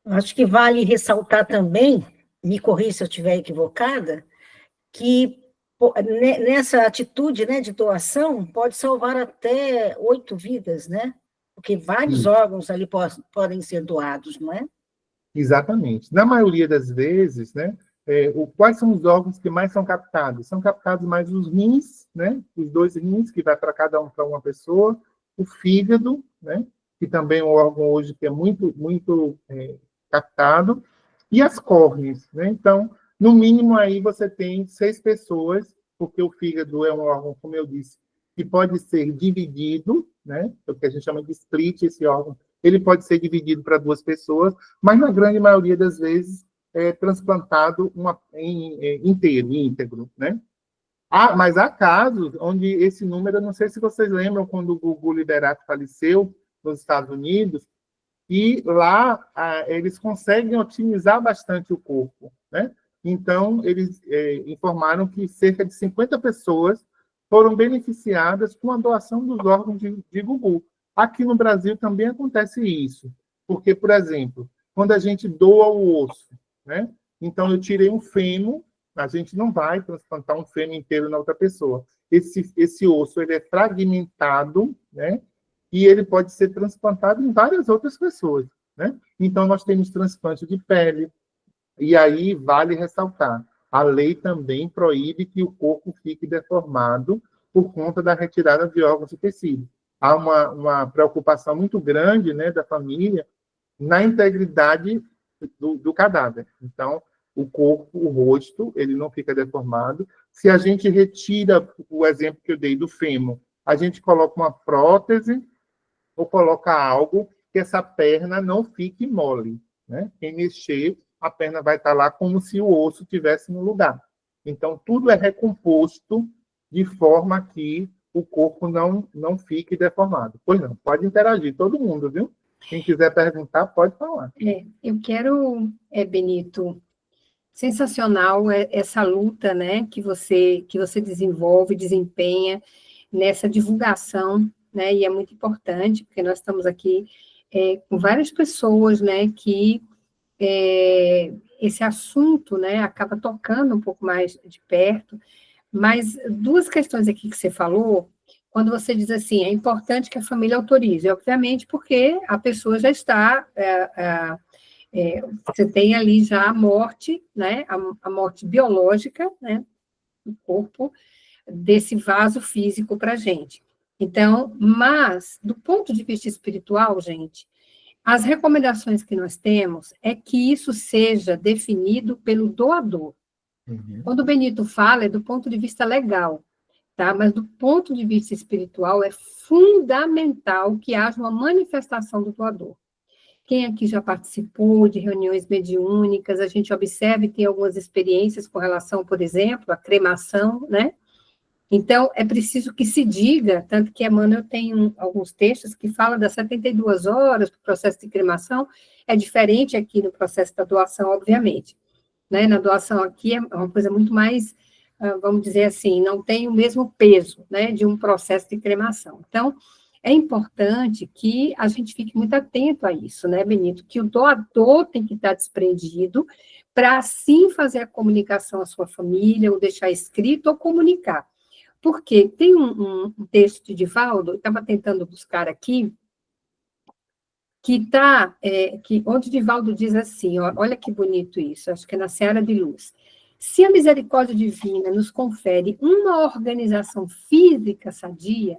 [SPEAKER 1] Acho que vale ressaltar também, me corrija se eu estiver equivocada, que nessa atitude, né, de doação pode salvar até 8 vidas, né? Porque vários órgãos ali podem ser doados, não é?
[SPEAKER 3] Exatamente. Na maioria das vezes, né, quais são os órgãos que mais são captados? São captados mais os rins, né, os 2 rins, que vai para cada para uma pessoa, o fígado, né, que também é um órgão hoje que é muito, muito captado, e as córneas, né? Então, no mínimo aí você tem 6 pessoas, porque o fígado é um órgão, como eu disse, que pode ser dividido, né? O que a gente chama de split, esse órgão, ele pode ser dividido para 2 pessoas, mas na grande maioria das vezes é transplantado inteiro, íntegro, né? Mas há casos onde esse número, eu não sei se vocês lembram, quando o Gugu Liberato faleceu nos Estados Unidos, e lá eles conseguem otimizar bastante o corpo, né? Então, eles informaram que cerca de 50 pessoas foram beneficiadas com a doação dos órgãos de Gugu. Aqui no Brasil também acontece isso, porque, por exemplo, quando a gente doa o osso, né? Então, eu tirei um fêmur, a gente não vai transplantar um fêmur inteiro na outra pessoa. Esse osso ele é fragmentado, né? E ele pode ser transplantado em várias outras pessoas, né? Então, nós temos transplante de pele, e aí vale ressaltar, a lei também proíbe que o corpo fique deformado por conta da retirada de órgãos e tecidos. Há uma preocupação muito grande, né, da família na integridade do cadáver. Então, o corpo, o rosto, ele não fica deformado. Se a gente retira o exemplo que eu dei do fêmur, a gente coloca uma prótese, ou coloca algo que essa perna não fique mole, né? Quem mexer a perna vai estar lá como se o osso estivesse no lugar. Então, tudo é recomposto de forma que o corpo não fique deformado. Pois não, pode interagir todo mundo, viu? Quem quiser perguntar, pode falar.
[SPEAKER 4] Eu quero, Benito, sensacional essa luta, né, que você desenvolve, desempenha nessa divulgação, né, e é muito importante, porque nós estamos aqui com várias pessoas, né, que esse assunto, né, acaba tocando um pouco mais de perto, mas duas questões aqui que você falou, quando você diz assim, é importante que a família autorize, obviamente, porque a pessoa já está, você tem ali já a morte, né, a morte biológica, né, do corpo, desse vaso físico para a gente. Então, mas, do ponto de vista espiritual, gente, as recomendações que nós temos é que isso seja definido pelo doador. Quando o Benito fala, é do ponto de vista legal, tá? Mas do ponto de vista espiritual, é fundamental que haja uma manifestação do doador. Quem aqui já participou de reuniões mediúnicas, a gente observa e tem algumas experiências com relação, por exemplo, à cremação, né? Então, é preciso que se diga, tanto que Emmanuel tem alguns textos que falam das 72 horas do processo de cremação, é diferente aqui no processo da doação, obviamente. Né? Na doação aqui é uma coisa muito mais, vamos dizer assim, não tem o mesmo peso, né, de um processo de cremação. Então, é importante que a gente fique muito atento a isso, né, Benito? Que o doador tem que estar desprendido para, assim, fazer a comunicação à sua família, ou deixar escrito, ou comunicar. Porque tem um texto de Divaldo, eu estava tentando buscar aqui, onde Divaldo diz assim, olha que bonito isso, acho que é na Seara de Luz. Se a misericórdia divina nos confere uma organização física sadia,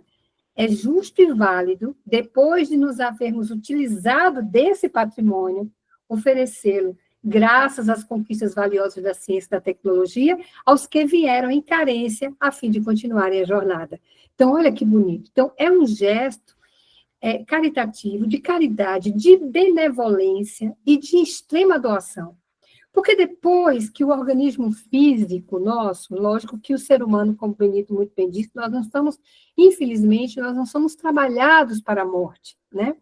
[SPEAKER 4] é justo e válido, depois de nos havermos utilizado desse patrimônio, oferecê-lo, graças às conquistas valiosas da ciência e da tecnologia, aos que vieram em carência, a fim de continuarem a jornada. Então, olha que bonito. Então, é um gesto caritativo, de caridade, de benevolência e de extrema doação. Porque depois que o organismo físico nosso, lógico que o ser humano, como o Benito muito bem disse, nós não estamos, infelizmente, nós não somos trabalhados para a morte, né?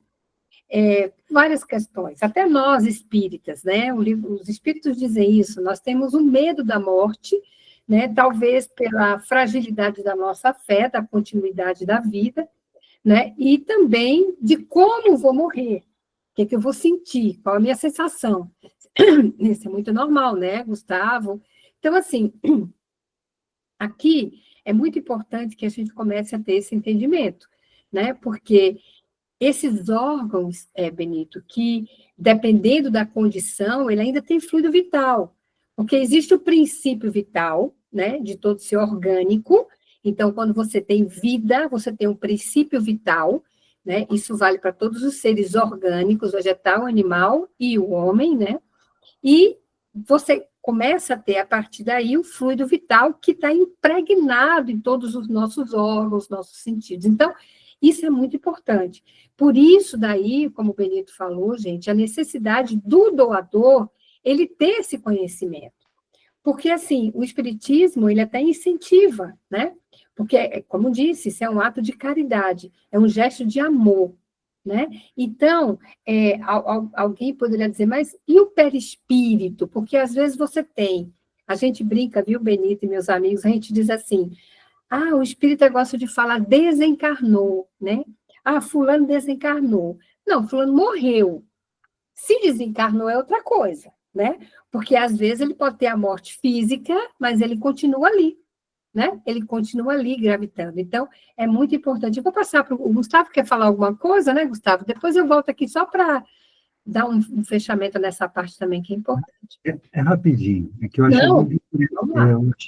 [SPEAKER 4] Várias questões, até nós espíritas, né? Os espíritos dizem isso, nós temos o medo da morte, né? Talvez pela fragilidade da nossa fé, da continuidade da vida, né? E também de como vou morrer, o que eu vou sentir, qual a minha sensação. Isso é muito normal, né, Gustavo? Então, assim, aqui é muito importante que a gente comece a ter esse entendimento, né? Porque esses órgãos, Benito, que, dependendo da condição, ele ainda tem fluido vital, porque existe o princípio vital, né, de todo ser orgânico. Então, quando você tem vida, você tem um princípio vital, né? Isso vale para todos os seres orgânicos, vegetal, animal e o homem, né? E você começa a ter, a partir daí, o fluido vital que está impregnado em todos os nossos órgãos, nossos sentidos. Então, isso é muito importante. Por isso, daí, como o Benito falou, gente, a necessidade do doador, ele ter esse conhecimento. Porque, assim, o espiritismo, ele até incentiva, né? Porque, como disse, isso é um ato de caridade, é um gesto de amor, né? Então, alguém poderia dizer, mas e o perispírito? Porque, às vezes, a gente brinca, viu, Benito e meus amigos, a gente diz assim, o espírita gosta de falar desencarnou, né? Fulano desencarnou. Não, fulano morreu. Se desencarnou é outra coisa, né? Porque, às vezes, ele pode ter a morte física, mas ele continua ali, né? Ele continua ali gravitando. Então, é muito importante. Eu vou passar para o Gustavo, quer falar alguma coisa, né, Gustavo? Depois eu volto aqui só para dar um fechamento nessa parte também, que é importante.
[SPEAKER 5] É rapidinho. É que eu achei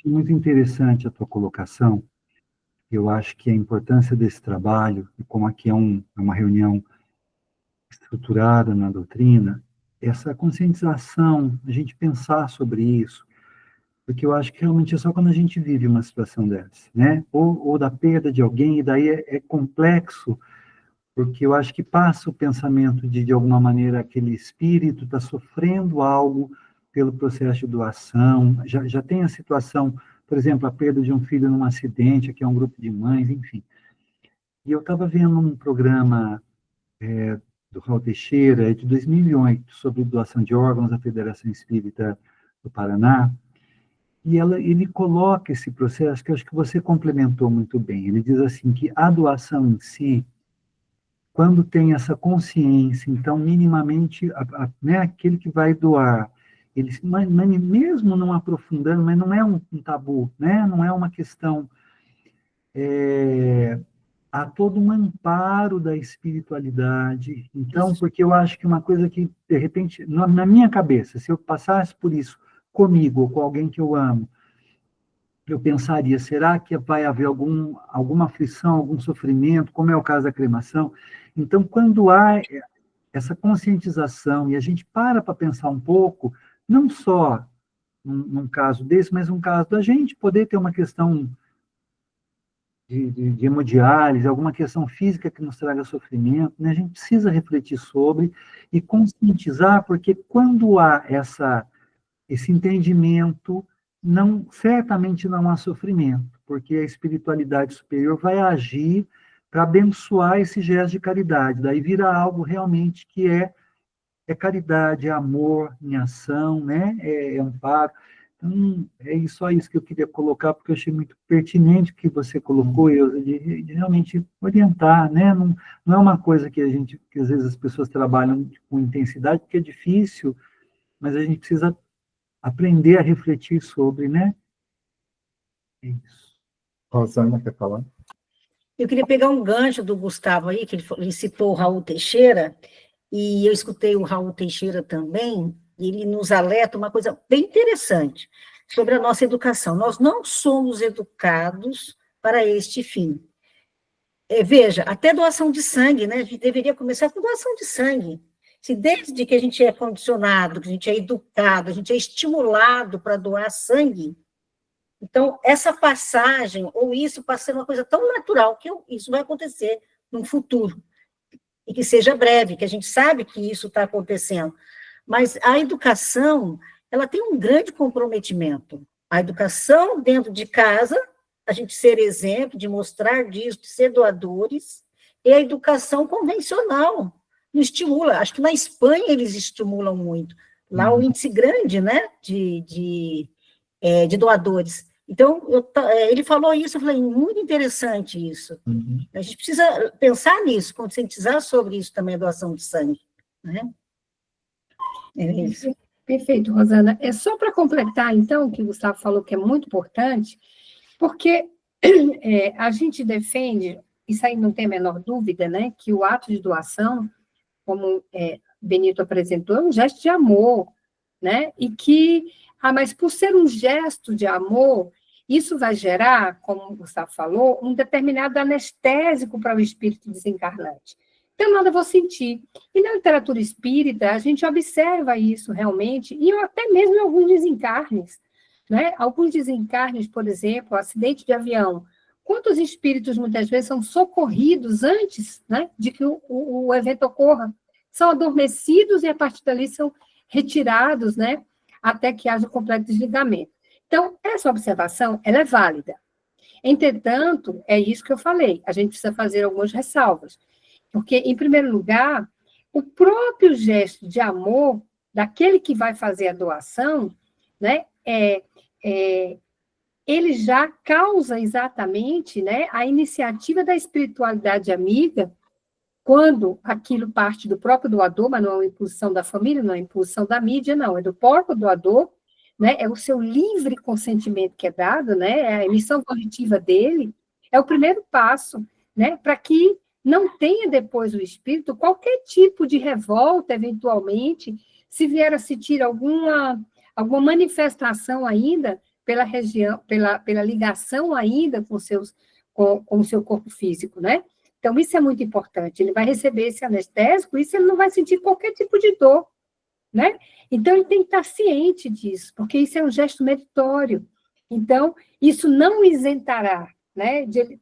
[SPEAKER 5] muito interessante a tua colocação. Eu acho que a importância desse trabalho, e como aqui é uma reunião estruturada na doutrina, essa conscientização, a gente pensar sobre isso, porque eu acho que realmente é só quando a gente vive uma situação dessa, né? Ou da perda de alguém, e daí é complexo, porque eu acho que passa o pensamento de alguma maneira, aquele espírito está sofrendo algo pelo processo de doação, já tem a situação, por exemplo, a perda de um filho num acidente, que é um grupo de mães, enfim. E eu estava vendo um programa do Raul Teixeira, de 2008, sobre doação de órgãos da Federação Espírita do Paraná, e ele coloca esse processo, que eu acho que você complementou muito bem. Ele diz assim, que a doação em si, quando tem essa consciência, então, minimamente, né, aquele que vai doar, ele, mesmo não aprofundando, mas não é um tabu, né, não é uma questão... há todo um amparo da espiritualidade. Então, porque eu acho que uma coisa que, de repente, na minha cabeça, se eu passasse por isso comigo ou com alguém que eu amo, eu pensaria, será que vai haver alguma aflição, algum sofrimento, como é o caso da cremação? Então, quando há essa conscientização e a gente para pensar um pouco, não só num caso desse, mas um caso da gente poder ter uma questão de hemodiálise, alguma questão física que nos traga sofrimento, né? A gente precisa refletir sobre e conscientizar, porque quando há esse entendimento, certamente não há sofrimento, porque a espiritualidade superior vai agir para abençoar esse gesto de caridade, daí vira algo realmente que é caridade, é amor em ação, né? É amparo. Então, só isso que eu queria colocar, porque eu achei muito pertinente o que você colocou, Elza, de realmente orientar, né? Não é uma coisa que às vezes as pessoas trabalham com intensidade, porque é difícil, mas a gente precisa aprender a refletir sobre, né? É isso.
[SPEAKER 3] Rosana, quer falar?
[SPEAKER 1] Eu queria pegar um gancho do Gustavo aí, que ele citou o Raul Teixeira, e eu escutei o Raul Teixeira também, e ele nos alerta uma coisa bem interessante sobre a nossa educação. Nós não somos educados para este fim. Veja, até doação de sangue, né? A gente deveria começar com doação de sangue. Se desde que a gente é condicionado, que a gente é educado, a gente é estimulado para doar sangue, então, essa passagem, ou isso passa a ser uma coisa tão natural, que isso vai acontecer no futuro, e que seja breve, que a gente sabe que isso está acontecendo. Mas a educação, ela tem um grande comprometimento. A educação dentro de casa, a gente ser exemplo, de mostrar disso, de ser doadores, e a educação convencional, não estimula. Acho que na Espanha eles estimulam muito. Lá o índice grande, né, de doadores. Então, ele falou isso, eu falei, muito interessante isso.
[SPEAKER 2] Uhum.
[SPEAKER 1] A gente precisa pensar nisso, conscientizar sobre isso também, a doação de sangue. Né? É isso.
[SPEAKER 4] Perfeito, Rosana. É só para completar, então, o que o Gustavo falou, que é muito importante, porque a gente defende, isso aí não tem a menor dúvida, né, que o ato de doação, como Benito apresentou, é um gesto de amor, né, e que, mas por ser um gesto de amor, isso vai gerar, como o Gustavo falou, um determinado anestésico para o espírito desencarnante. Então, nada vou sentir. E na literatura espírita, a gente observa isso realmente, e até mesmo em alguns desencarnes. Né? Alguns desencarnes, por exemplo, acidente de avião, quantos espíritos muitas vezes são socorridos antes, né, de que o evento ocorra? São adormecidos e a partir dali são retirados, né, até que haja o completo desligamento. Então, essa observação, ela é válida. Entretanto, é isso que eu falei, a gente precisa fazer algumas ressalvas. Porque, em primeiro lugar, o próprio gesto de amor daquele que vai fazer a doação, né, ele já causa exatamente, né, a iniciativa da espiritualidade amiga, quando aquilo parte do próprio doador, mas não é uma impulsão da família, não é uma impulsão da mídia, não, é do próprio doador, né, é o seu livre consentimento que é dado, né, é a emissão volitiva dele, é o primeiro passo, né, para que não tenha depois o espírito qualquer tipo de revolta, eventualmente, se vier a sentir alguma manifestação ainda pela região, pela ligação ainda com o seu corpo físico, né? Então, isso é muito importante. Ele vai receber esse anestésico e ele não vai sentir qualquer tipo de dor, né? Então, ele tem que estar ciente disso, porque isso é um gesto meritório. Então, isso não isentará, né, de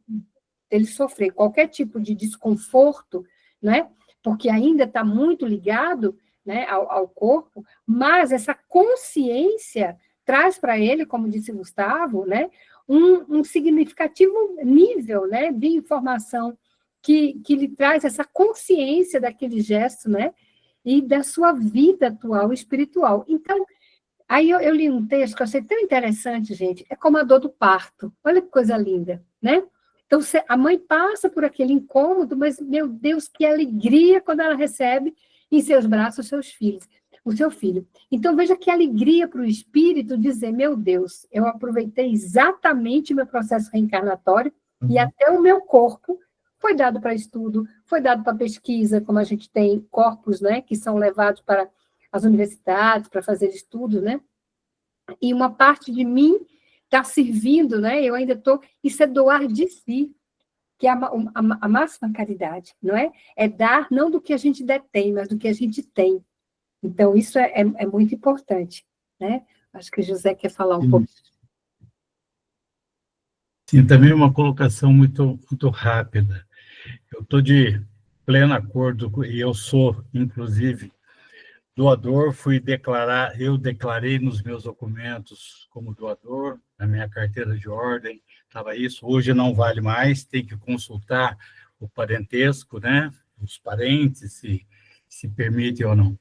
[SPEAKER 4] ele sofrer qualquer tipo de desconforto, né? Porque ainda está muito ligado, né, ao corpo, mas essa consciência traz para ele, como disse Gustavo, né, um significativo nível, né, de informação que lhe traz essa consciência daquele gesto, né, e da sua vida atual espiritual. Então, aí eu li um texto que eu achei tão interessante, gente, é como a dor do parto. Olha que coisa linda, né? Então, a mãe passa por aquele incômodo, mas, meu Deus, que alegria quando ela recebe em seus braços o seu filho. Então, veja que alegria para o espírito dizer, meu Deus, eu aproveitei exatamente o meu processo reencarnatório e até o meu corpo foi dado para estudo, foi dado para pesquisa, como a gente tem corpos, né, que são levados para as universidades para fazer estudos, né? E uma parte de mim está servindo, né? Eu ainda estou... Isso é doar de si, que é a máxima caridade, não é? É dar não do que a gente detém, mas do que a gente tem. Então, isso é muito importante, né? Acho que o José quer falar um pouco.
[SPEAKER 6] Sim, também uma colocação muito, muito rápida. Eu estou de pleno acordo, e eu sou, inclusive, doador, eu declarei nos meus documentos como doador, na minha carteira de ordem, estava isso, hoje não vale mais, tem que consultar o parentesco, né? Os parentes, se permitem ou não.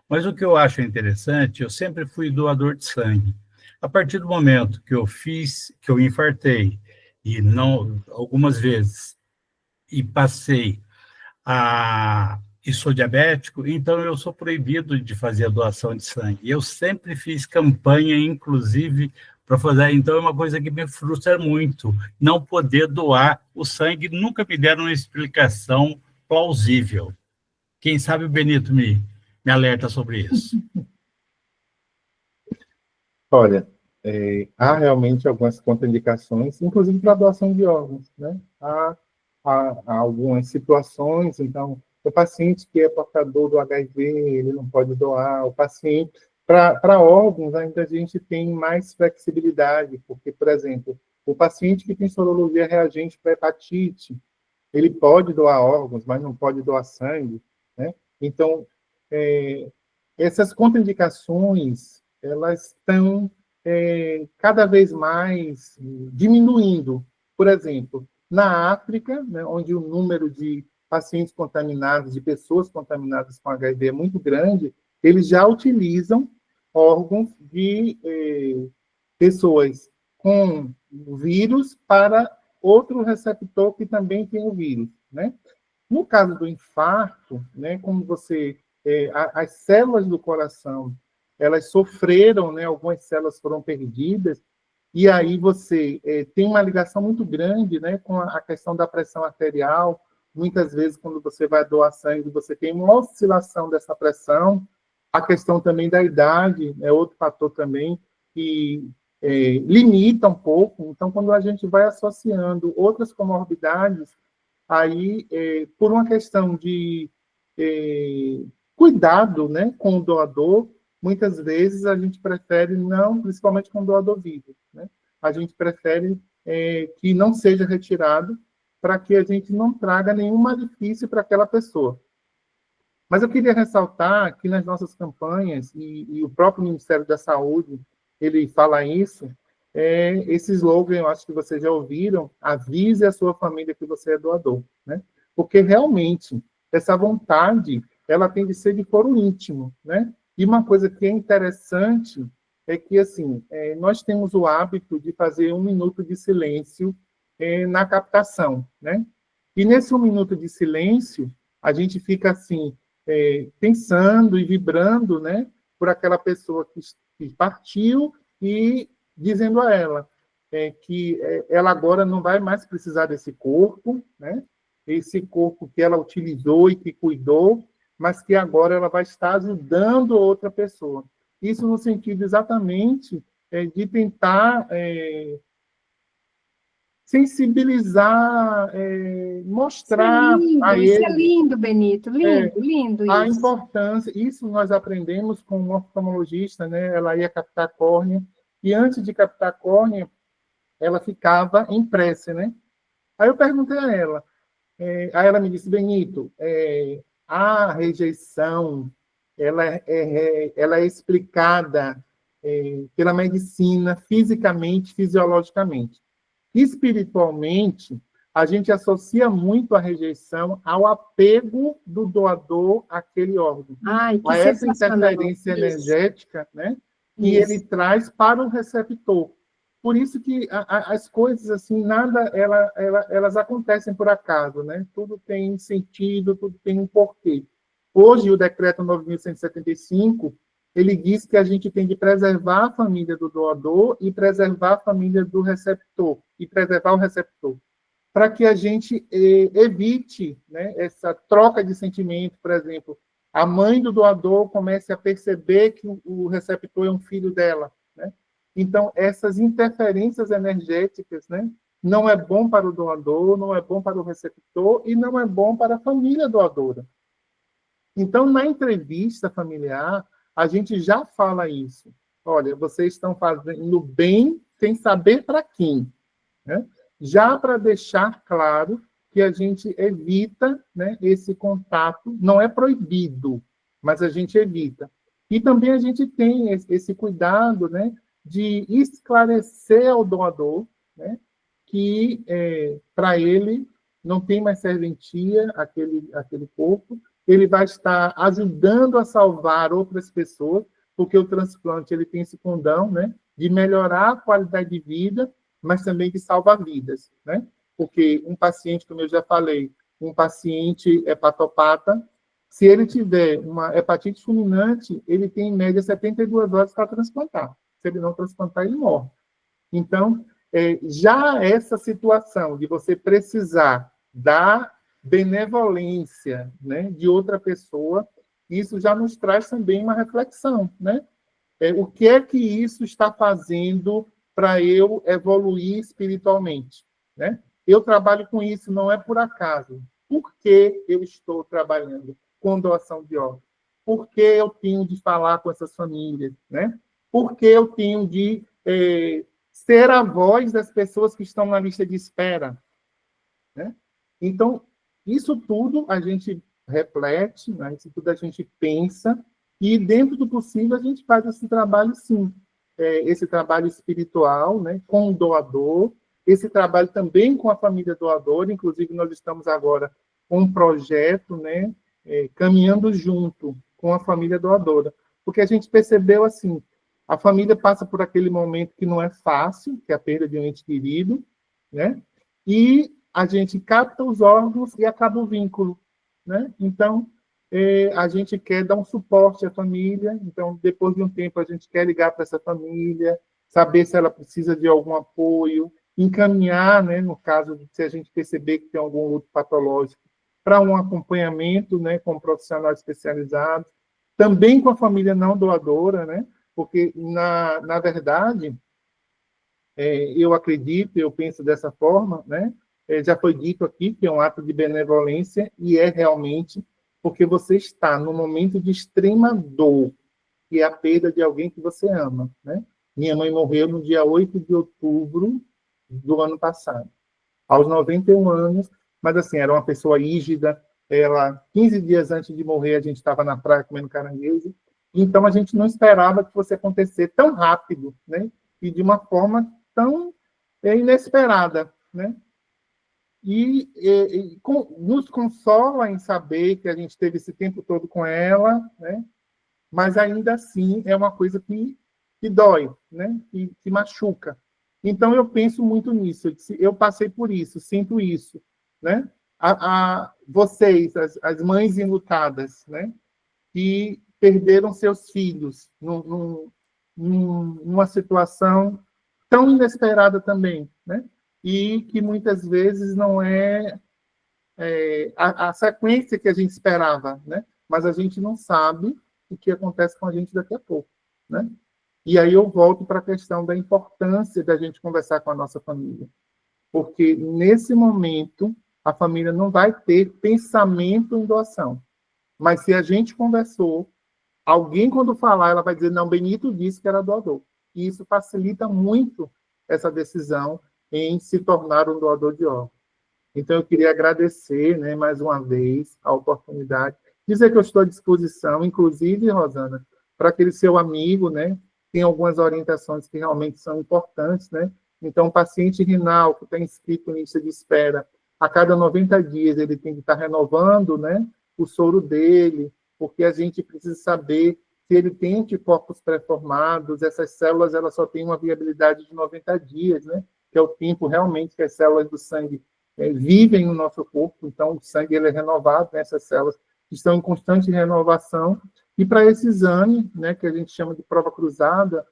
[SPEAKER 6] Mas o que eu acho interessante, eu sempre fui doador de sangue. A partir do momento que eu infartei, e não, algumas vezes, e passei e sou diabético, então eu sou proibido de fazer a doação de sangue. Eu sempre fiz campanha, inclusive, para fazer. Então é uma coisa que me frustra muito, não poder doar o sangue. Nunca me deram uma explicação plausível. Quem sabe o Benito me alerta sobre isso.
[SPEAKER 3] Olha, há realmente algumas contraindicações, inclusive para a doação de órgãos, né? Há algumas situações, então, o paciente que é portador do HIV, ele não pode doar, o paciente... Para órgãos, ainda a gente tem mais flexibilidade, porque, por exemplo, o paciente que tem sorologia reagente para hepatite, ele pode doar órgãos, mas não pode doar sangue, né? Então, essas contraindicações, elas estão cada vez mais diminuindo. Por exemplo, na África, né, onde o número de pacientes contaminados, de pessoas contaminadas com HIV é muito grande, eles já utilizam órgãos de pessoas com o vírus para outro receptor que também tem o vírus, né? No caso do infarto, né, como as células do coração, elas sofreram, né, algumas células foram perdidas, e aí você tem uma ligação muito grande, né, com a questão da pressão arterial. Muitas vezes, quando você vai doar sangue, você tem uma oscilação dessa pressão. A questão também da idade é outro fator também que limita um pouco. Então, quando a gente vai associando outras comorbidades, aí, por uma questão de cuidado, né, com o doador, muitas vezes a gente prefere não, principalmente com o doador vivo, né? A gente prefere que não seja retirado para que a gente não traga nenhum malefício para aquela pessoa. Mas eu queria ressaltar que nas nossas campanhas, e o próprio Ministério da Saúde, ele fala isso, esse slogan, eu acho que vocês já ouviram, avise a sua família que você é doador, né? Porque realmente, essa vontade, ela tem de ser de foro íntimo, né? E uma coisa que é interessante é que, assim, nós temos o hábito de fazer 1 minuto de silêncio na captação, né? E nesse 1 minuto de silêncio, a gente fica, assim, pensando e vibrando, né, por aquela pessoa que partiu e dizendo a ela que ela agora não vai mais precisar desse corpo, né, esse corpo que ela utilizou e que cuidou, mas que agora ela vai estar ajudando outra pessoa. Isso no sentido exatamente de tentar sensibilizar, mostrar a ele...
[SPEAKER 4] Isso é lindo, Benito, lindo isso.
[SPEAKER 3] A importância, isso nós aprendemos com uma oftalmologista, né? Ela ia captar córnea, e antes de captar córnea, ela ficava em prece, né? Aí eu perguntei a ela, aí ela me disse, Benito, a rejeição ela é explicada pela medicina, fisicamente, fisiologicamente. Espiritualmente, a gente associa muito a rejeição ao apego do doador àquele órgão.
[SPEAKER 4] Ai, que
[SPEAKER 3] a essa
[SPEAKER 4] sensacional.
[SPEAKER 3] interferência energética, né, que
[SPEAKER 4] Isso.
[SPEAKER 3] ele traz para o receptor. Por isso que as coisas, assim, nada, elas acontecem por acaso, né? Tudo tem sentido, tudo tem um porquê. Hoje, o decreto 9.175, ele diz que a gente tem de preservar a família do doador e preservar a família do receptor, e preservar o receptor, para que a gente evite, né, essa troca de sentimento. Por exemplo, a mãe do doador comece a perceber que o receptor é um filho dela, né? Então, essas interferências energéticas, né, não é bom para o doador, não é bom para o receptor e não é bom para a família doadora. Então, na entrevista familiar, a gente já fala isso. Olha, vocês estão fazendo bem sem saber para quem, né? Já para deixar claro que a gente evita, né, esse contato, não é proibido, mas a gente evita. E também a gente tem esse cuidado, né, de esclarecer ao doador, né, que para ele não tem mais serventia aquele corpo, ele vai estar ajudando a salvar outras pessoas, porque o transplante ele tem esse condão, né, de melhorar a qualidade de vida, mas também de salvar vidas, né? Porque um paciente, como eu já falei, um paciente hepatopata, se ele tiver uma hepatite fulminante, ele tem, em média, 72 horas para transplantar. Se ele não transplantar, ele morre. Então, já essa situação de você precisar da benevolência, né, de outra pessoa, isso já nos traz também uma reflexão, né? O que é que isso está fazendo para eu evoluir espiritualmente, né? Eu trabalho com isso, não é por acaso. Por que eu estou trabalhando com doação de órgãos? Por que eu tenho de falar com essas famílias, né? Por que eu tenho de ser a voz das pessoas que estão na lista de espera, né? Então, isso tudo a gente reflete, né? Isso tudo a gente pensa, e dentro do possível a gente faz esse trabalho, sim. Esse trabalho espiritual, né, com o doador, esse trabalho também com a família doadora. Inclusive, nós estamos agora com um projeto, né, caminhando junto com a família doadora, porque a gente percebeu assim, a família passa por aquele momento que não é fácil, que é a perda de um ente querido, né, e a gente capta os órgãos e acaba o vínculo, né? Então, a gente quer dar um suporte à família. Então, depois de um tempo, a gente quer ligar para essa família, saber se ela precisa de algum apoio, encaminhar, né, no caso de se a gente perceber que tem algum luto patológico, para um acompanhamento, né, com um profissional especializado, também com a família não doadora, né? Porque, na verdade, eu acredito, eu penso dessa forma, né? Já foi dito aqui que é um ato de benevolência, e é realmente porque você está num momento de extrema dor, que é a perda de alguém que você ama, né? Minha mãe morreu no dia 8 de outubro do ano passado, aos 91 anos, mas assim, era uma pessoa rígida. Ela, 15 dias antes de morrer, a gente estava na praia comendo caranguejo, então a gente não esperava que fosse acontecer tão rápido, né? E de uma forma tão inesperada, né? Nos consola em saber que a gente teve esse tempo todo com ela, né? Mas ainda assim é uma coisa que dói, né? Que machuca. Então eu penso muito nisso. Eu passei por isso, sinto isso, né? Vocês, as mães enlutadas, né? Que perderam seus filhos numa situação tão inesperada também, né? E que muitas vezes não é a sequência que a gente esperava, né? Mas a gente não sabe o que acontece com a gente daqui a pouco, né? E aí eu volto para a questão da importância da gente conversar com a nossa família, porque nesse momento a família não vai ter pensamento em doação, mas se a gente conversou, alguém quando falar, ela vai dizer, não, Benito disse que era doador, e isso facilita muito essa decisão em se tornar um doador de órgãos. Então, eu queria agradecer, né, mais uma vez a oportunidade dizer que eu estou à disposição, inclusive, Rosana, para aquele seu amigo, né? Tem algumas orientações que realmente são importantes, né? Então, o paciente renal que está inscrito em lista de espera, a cada 90 dias ele tem que estar renovando, né, o soro dele, porque a gente precisa saber se ele tem anticorpos pré-formados, essas células elas só têm uma viabilidade de 90 dias, né, que é o tempo realmente que as células do sangue vivem no nosso corpo, então o sangue ele é renovado, né, essas células estão em constante renovação, e para esse exame, né, que a gente chama de prova cruzada,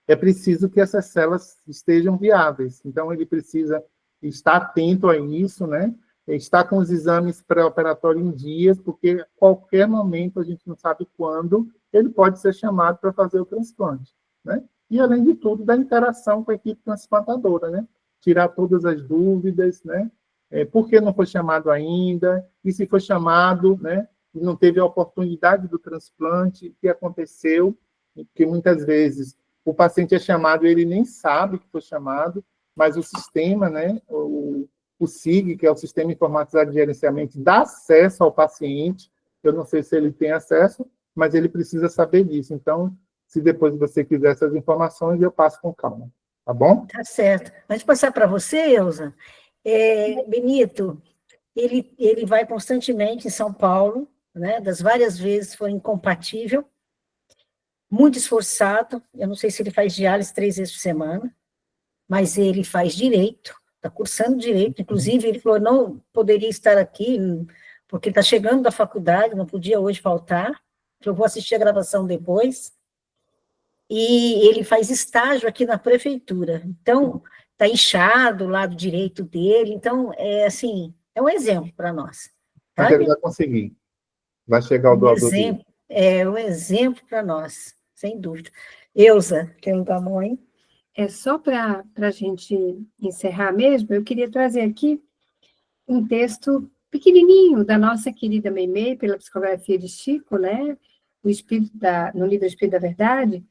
[SPEAKER 3] é preciso que essas células estejam viáveis. Então, ele precisa estar atento a isso, né? Estar com os exames pré-operatórios em dias, porque a qualquer momento, a gente não sabe quando, ele pode ser chamado para fazer o transplante, né? E, além de tudo, da interação com a equipe transplantadora, né? Tirar todas as dúvidas, né? Por que não foi chamado ainda? E se foi chamado, né? E não teve a oportunidade do transplante, o que aconteceu? Porque, muitas vezes, o paciente é chamado, ele nem sabe que foi chamado, mas o sistema, né, o SIG, que é o Sistema Informatizado de Gerenciamento, dá acesso ao paciente. Eu não sei se ele tem acesso, mas ele precisa saber disso. Então, se depois você quiser essas informações, eu passo com calma. Tá bom?
[SPEAKER 1] Tá certo. Antes de passar para você, Elza, Benito, ele vai constantemente em São Paulo, né, das várias vezes foi incompatível, muito esforçado, eu não sei se ele faz diálise 3 vezes por semana, mas ele faz direito, está cursando direito, inclusive ele falou, não poderia estar aqui, porque está chegando da faculdade, não podia hoje faltar, que eu vou assistir a gravação depois, e ele faz estágio aqui na prefeitura, então, está inchado o lado direito dele, então, assim, é um exemplo para nós.
[SPEAKER 3] Mas ele vai conseguir, vai chegar o doador dele.
[SPEAKER 1] É um exemplo para nós, sem dúvida. Elza, quer dar mão aí?
[SPEAKER 4] Só para a gente encerrar mesmo, eu queria trazer aqui um texto pequenininho da nossa querida Meimei, pela psicografia de Chico, né? No livro Espírito da Verdade,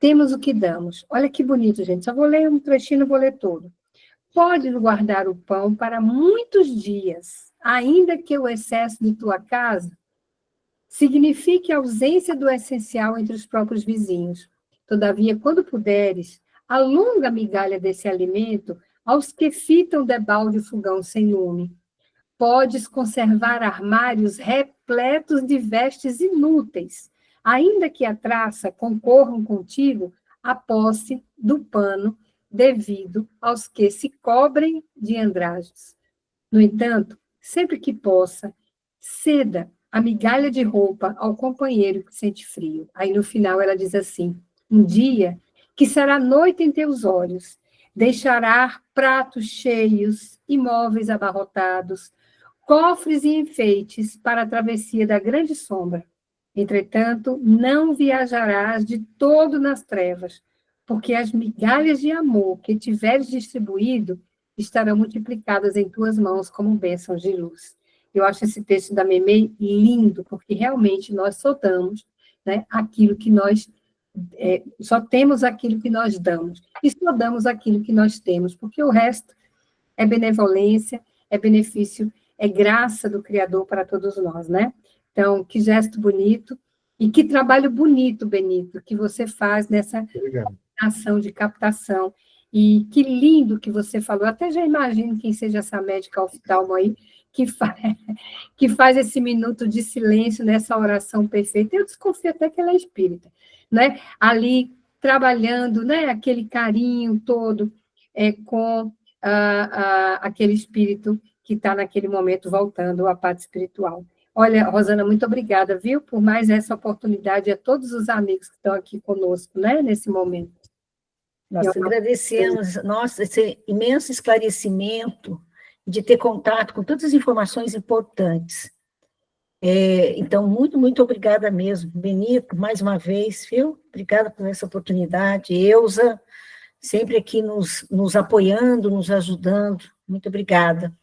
[SPEAKER 4] temos o que damos. Olha que bonito, gente. Só vou ler um trechinho, não vou ler todo. Podes guardar o pão para muitos dias, ainda que o excesso de tua casa signifique a ausência do essencial entre os próprios vizinhos. Todavia, quando puderes, alonga a migalha desse alimento aos que fitam debalde o fogão sem lume. Podes conservar armários repletos de vestes inúteis, ainda que a traça concorram contigo a posse do pano devido aos que se cobrem de andrajos. No entanto, sempre que possa, ceda a migalha de roupa ao companheiro que sente frio. Aí no final ela diz assim: um dia que será noite em teus olhos, deixará pratos cheios, imóveis abarrotados, cofres e enfeites para a travessia da grande sombra. Entretanto, não viajarás de todo nas trevas, porque as migalhas de amor que tiveres distribuído estarão multiplicadas em tuas mãos como bênçãos de luz. Eu acho esse texto da Meimei lindo, porque realmente nós só damos, né, aquilo que nós... só temos aquilo que nós damos, e só damos aquilo que nós temos, porque o resto é benevolência, é benefício, é graça do Criador para todos nós, né? Então, que gesto bonito, e que trabalho bonito, Benito, que você faz nessa ação de captação, e que lindo que você falou, até já imagino quem seja essa médica oftalmo aí, que faz esse minuto de silêncio nessa oração perfeita. Eu desconfio até que ela é espírita, né? Ali trabalhando, né? Aquele carinho todo com aquele espírito que está naquele momento voltando à parte espiritual. Olha, Rosana, muito obrigada, viu, por mais essa oportunidade, a todos os amigos que estão aqui conosco, né, nesse momento.
[SPEAKER 1] Nós agradecemos, nossa, esse imenso esclarecimento de ter contato com todas as informações importantes. Então, muito, muito obrigada mesmo, Benito, mais uma vez, viu? Obrigada por essa oportunidade. Elza, sempre aqui nos apoiando, nos ajudando. Muito obrigada.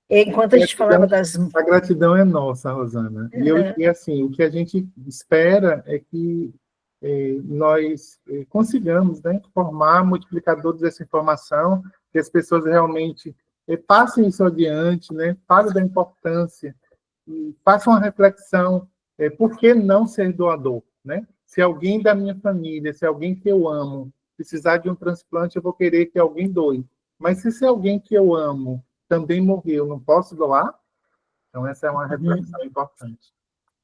[SPEAKER 1] Enquanto a gente falava das...
[SPEAKER 3] A gratidão é nossa, Rosana. E assim, o que a gente espera é que nós consigamos, né, formar multiplicadores dessa informação, que as pessoas realmente passem isso adiante, né, falem da importância e faça uma reflexão, por que não ser doador, né? Se alguém da minha família, se alguém que eu amo precisar de um transplante, eu vou querer que alguém doe. Mas se alguém que eu amo também morreu, não posso doar? Então, essa é uma reflexão importante.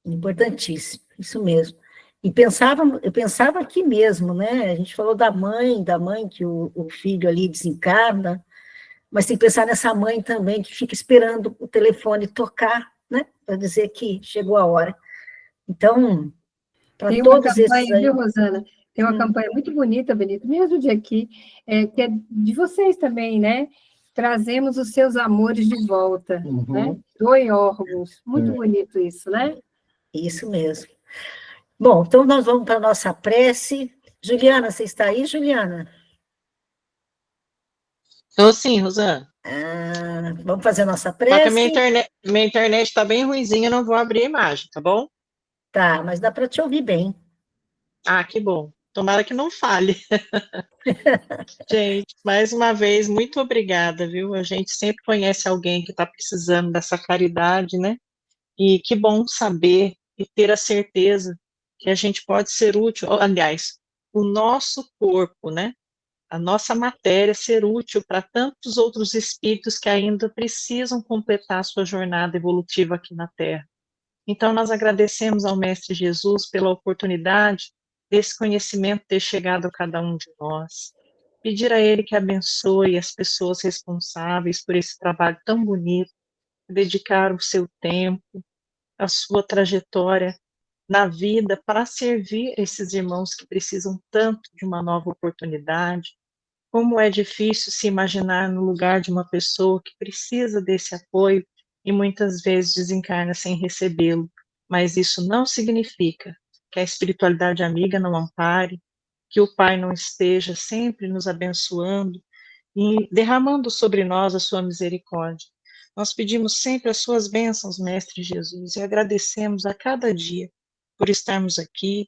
[SPEAKER 1] Importantíssimo, isso mesmo. E eu pensava aqui mesmo, né? A gente falou da mãe que o filho ali desencarna, mas tem que pensar nessa mãe também que fica esperando o telefone tocar, né? Para dizer que chegou a hora. Então, para todos esses aí...
[SPEAKER 4] Viu, Rosana? Tem uma campanha muito bonita, Benito, mesmo de aqui, que é de vocês também, né? Trazemos os seus amores de volta, né? Doem órgãos. Muito bonito isso, né?
[SPEAKER 1] Isso mesmo. Bom, então nós vamos para a nossa prece. Juliana, você está aí, Juliana?
[SPEAKER 7] Estou sim, Rosana.
[SPEAKER 1] Vamos fazer a nossa
[SPEAKER 7] Só que
[SPEAKER 1] prece?
[SPEAKER 7] minha internet está bem ruinzinha, eu não vou abrir a imagem, tá bom?
[SPEAKER 1] Tá, mas dá para te ouvir bem.
[SPEAKER 7] Ah, que bom. Tomara que não falhe. Gente, mais uma vez, muito obrigada, viu? A gente sempre conhece alguém que está precisando dessa caridade, né? E que bom saber e ter a certeza que a gente pode ser útil, aliás, o nosso corpo, né? A nossa matéria ser útil para tantos outros espíritos que ainda precisam completar a sua jornada evolutiva aqui na Terra. Então, nós agradecemos ao Mestre Jesus pela oportunidade desse conhecimento ter chegado a cada um de nós. Pedir a Ele que abençoe as pessoas responsáveis por esse trabalho tão bonito, dedicar o seu tempo, a sua trajetória na vida para servir esses irmãos que precisam tanto de uma nova oportunidade. Como é difícil se imaginar no lugar de uma pessoa que precisa desse apoio e muitas vezes desencarna sem recebê-lo, mas isso não significa que a espiritualidade amiga não ampare, que o Pai não esteja sempre nos abençoando e derramando sobre nós a sua misericórdia. Nós pedimos sempre as suas bênçãos, Mestre Jesus, e agradecemos a cada dia por estarmos aqui,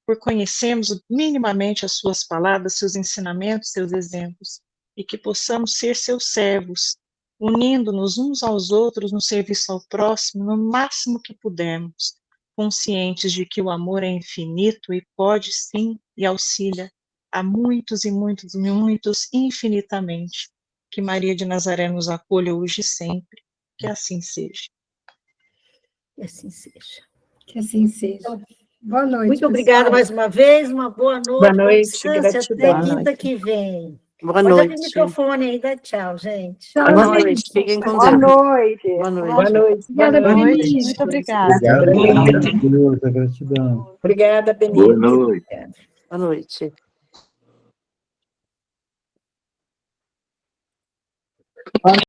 [SPEAKER 7] por conhecermos minimamente as suas palavras, seus ensinamentos, seus exemplos, e que possamos ser seus servos, unindo-nos uns aos outros no serviço ao próximo, no máximo que pudermos, conscientes de que o amor é infinito e pode sim e auxilia a muitos e muitos e muitos infinitamente. Que Maria de Nazaré nos acolha hoje e sempre, que assim seja.
[SPEAKER 1] Que assim seja.
[SPEAKER 4] Que assim seja. Boa noite,
[SPEAKER 1] Muito obrigada mais uma vez, uma boa noite.
[SPEAKER 8] Boa noite,
[SPEAKER 1] Até
[SPEAKER 8] gratidão.
[SPEAKER 1] quinta que vem.
[SPEAKER 8] Boa
[SPEAKER 1] Pode abrir o
[SPEAKER 8] noite.
[SPEAKER 1] microfone aí, dá tchau, gente.
[SPEAKER 4] Tchau,
[SPEAKER 8] Boa
[SPEAKER 4] gente.
[SPEAKER 8] noite, fiquem com
[SPEAKER 9] Boa
[SPEAKER 8] Deus.
[SPEAKER 9] noite.
[SPEAKER 8] Boa noite.
[SPEAKER 9] Boa noite.
[SPEAKER 4] Obrigada,
[SPEAKER 9] Boa noite.
[SPEAKER 4] Benito.
[SPEAKER 9] Muito obrigada.
[SPEAKER 3] Obrigado.
[SPEAKER 5] Gratidão.
[SPEAKER 9] Obrigada, Benito.
[SPEAKER 2] Boa noite.
[SPEAKER 8] Boa noite.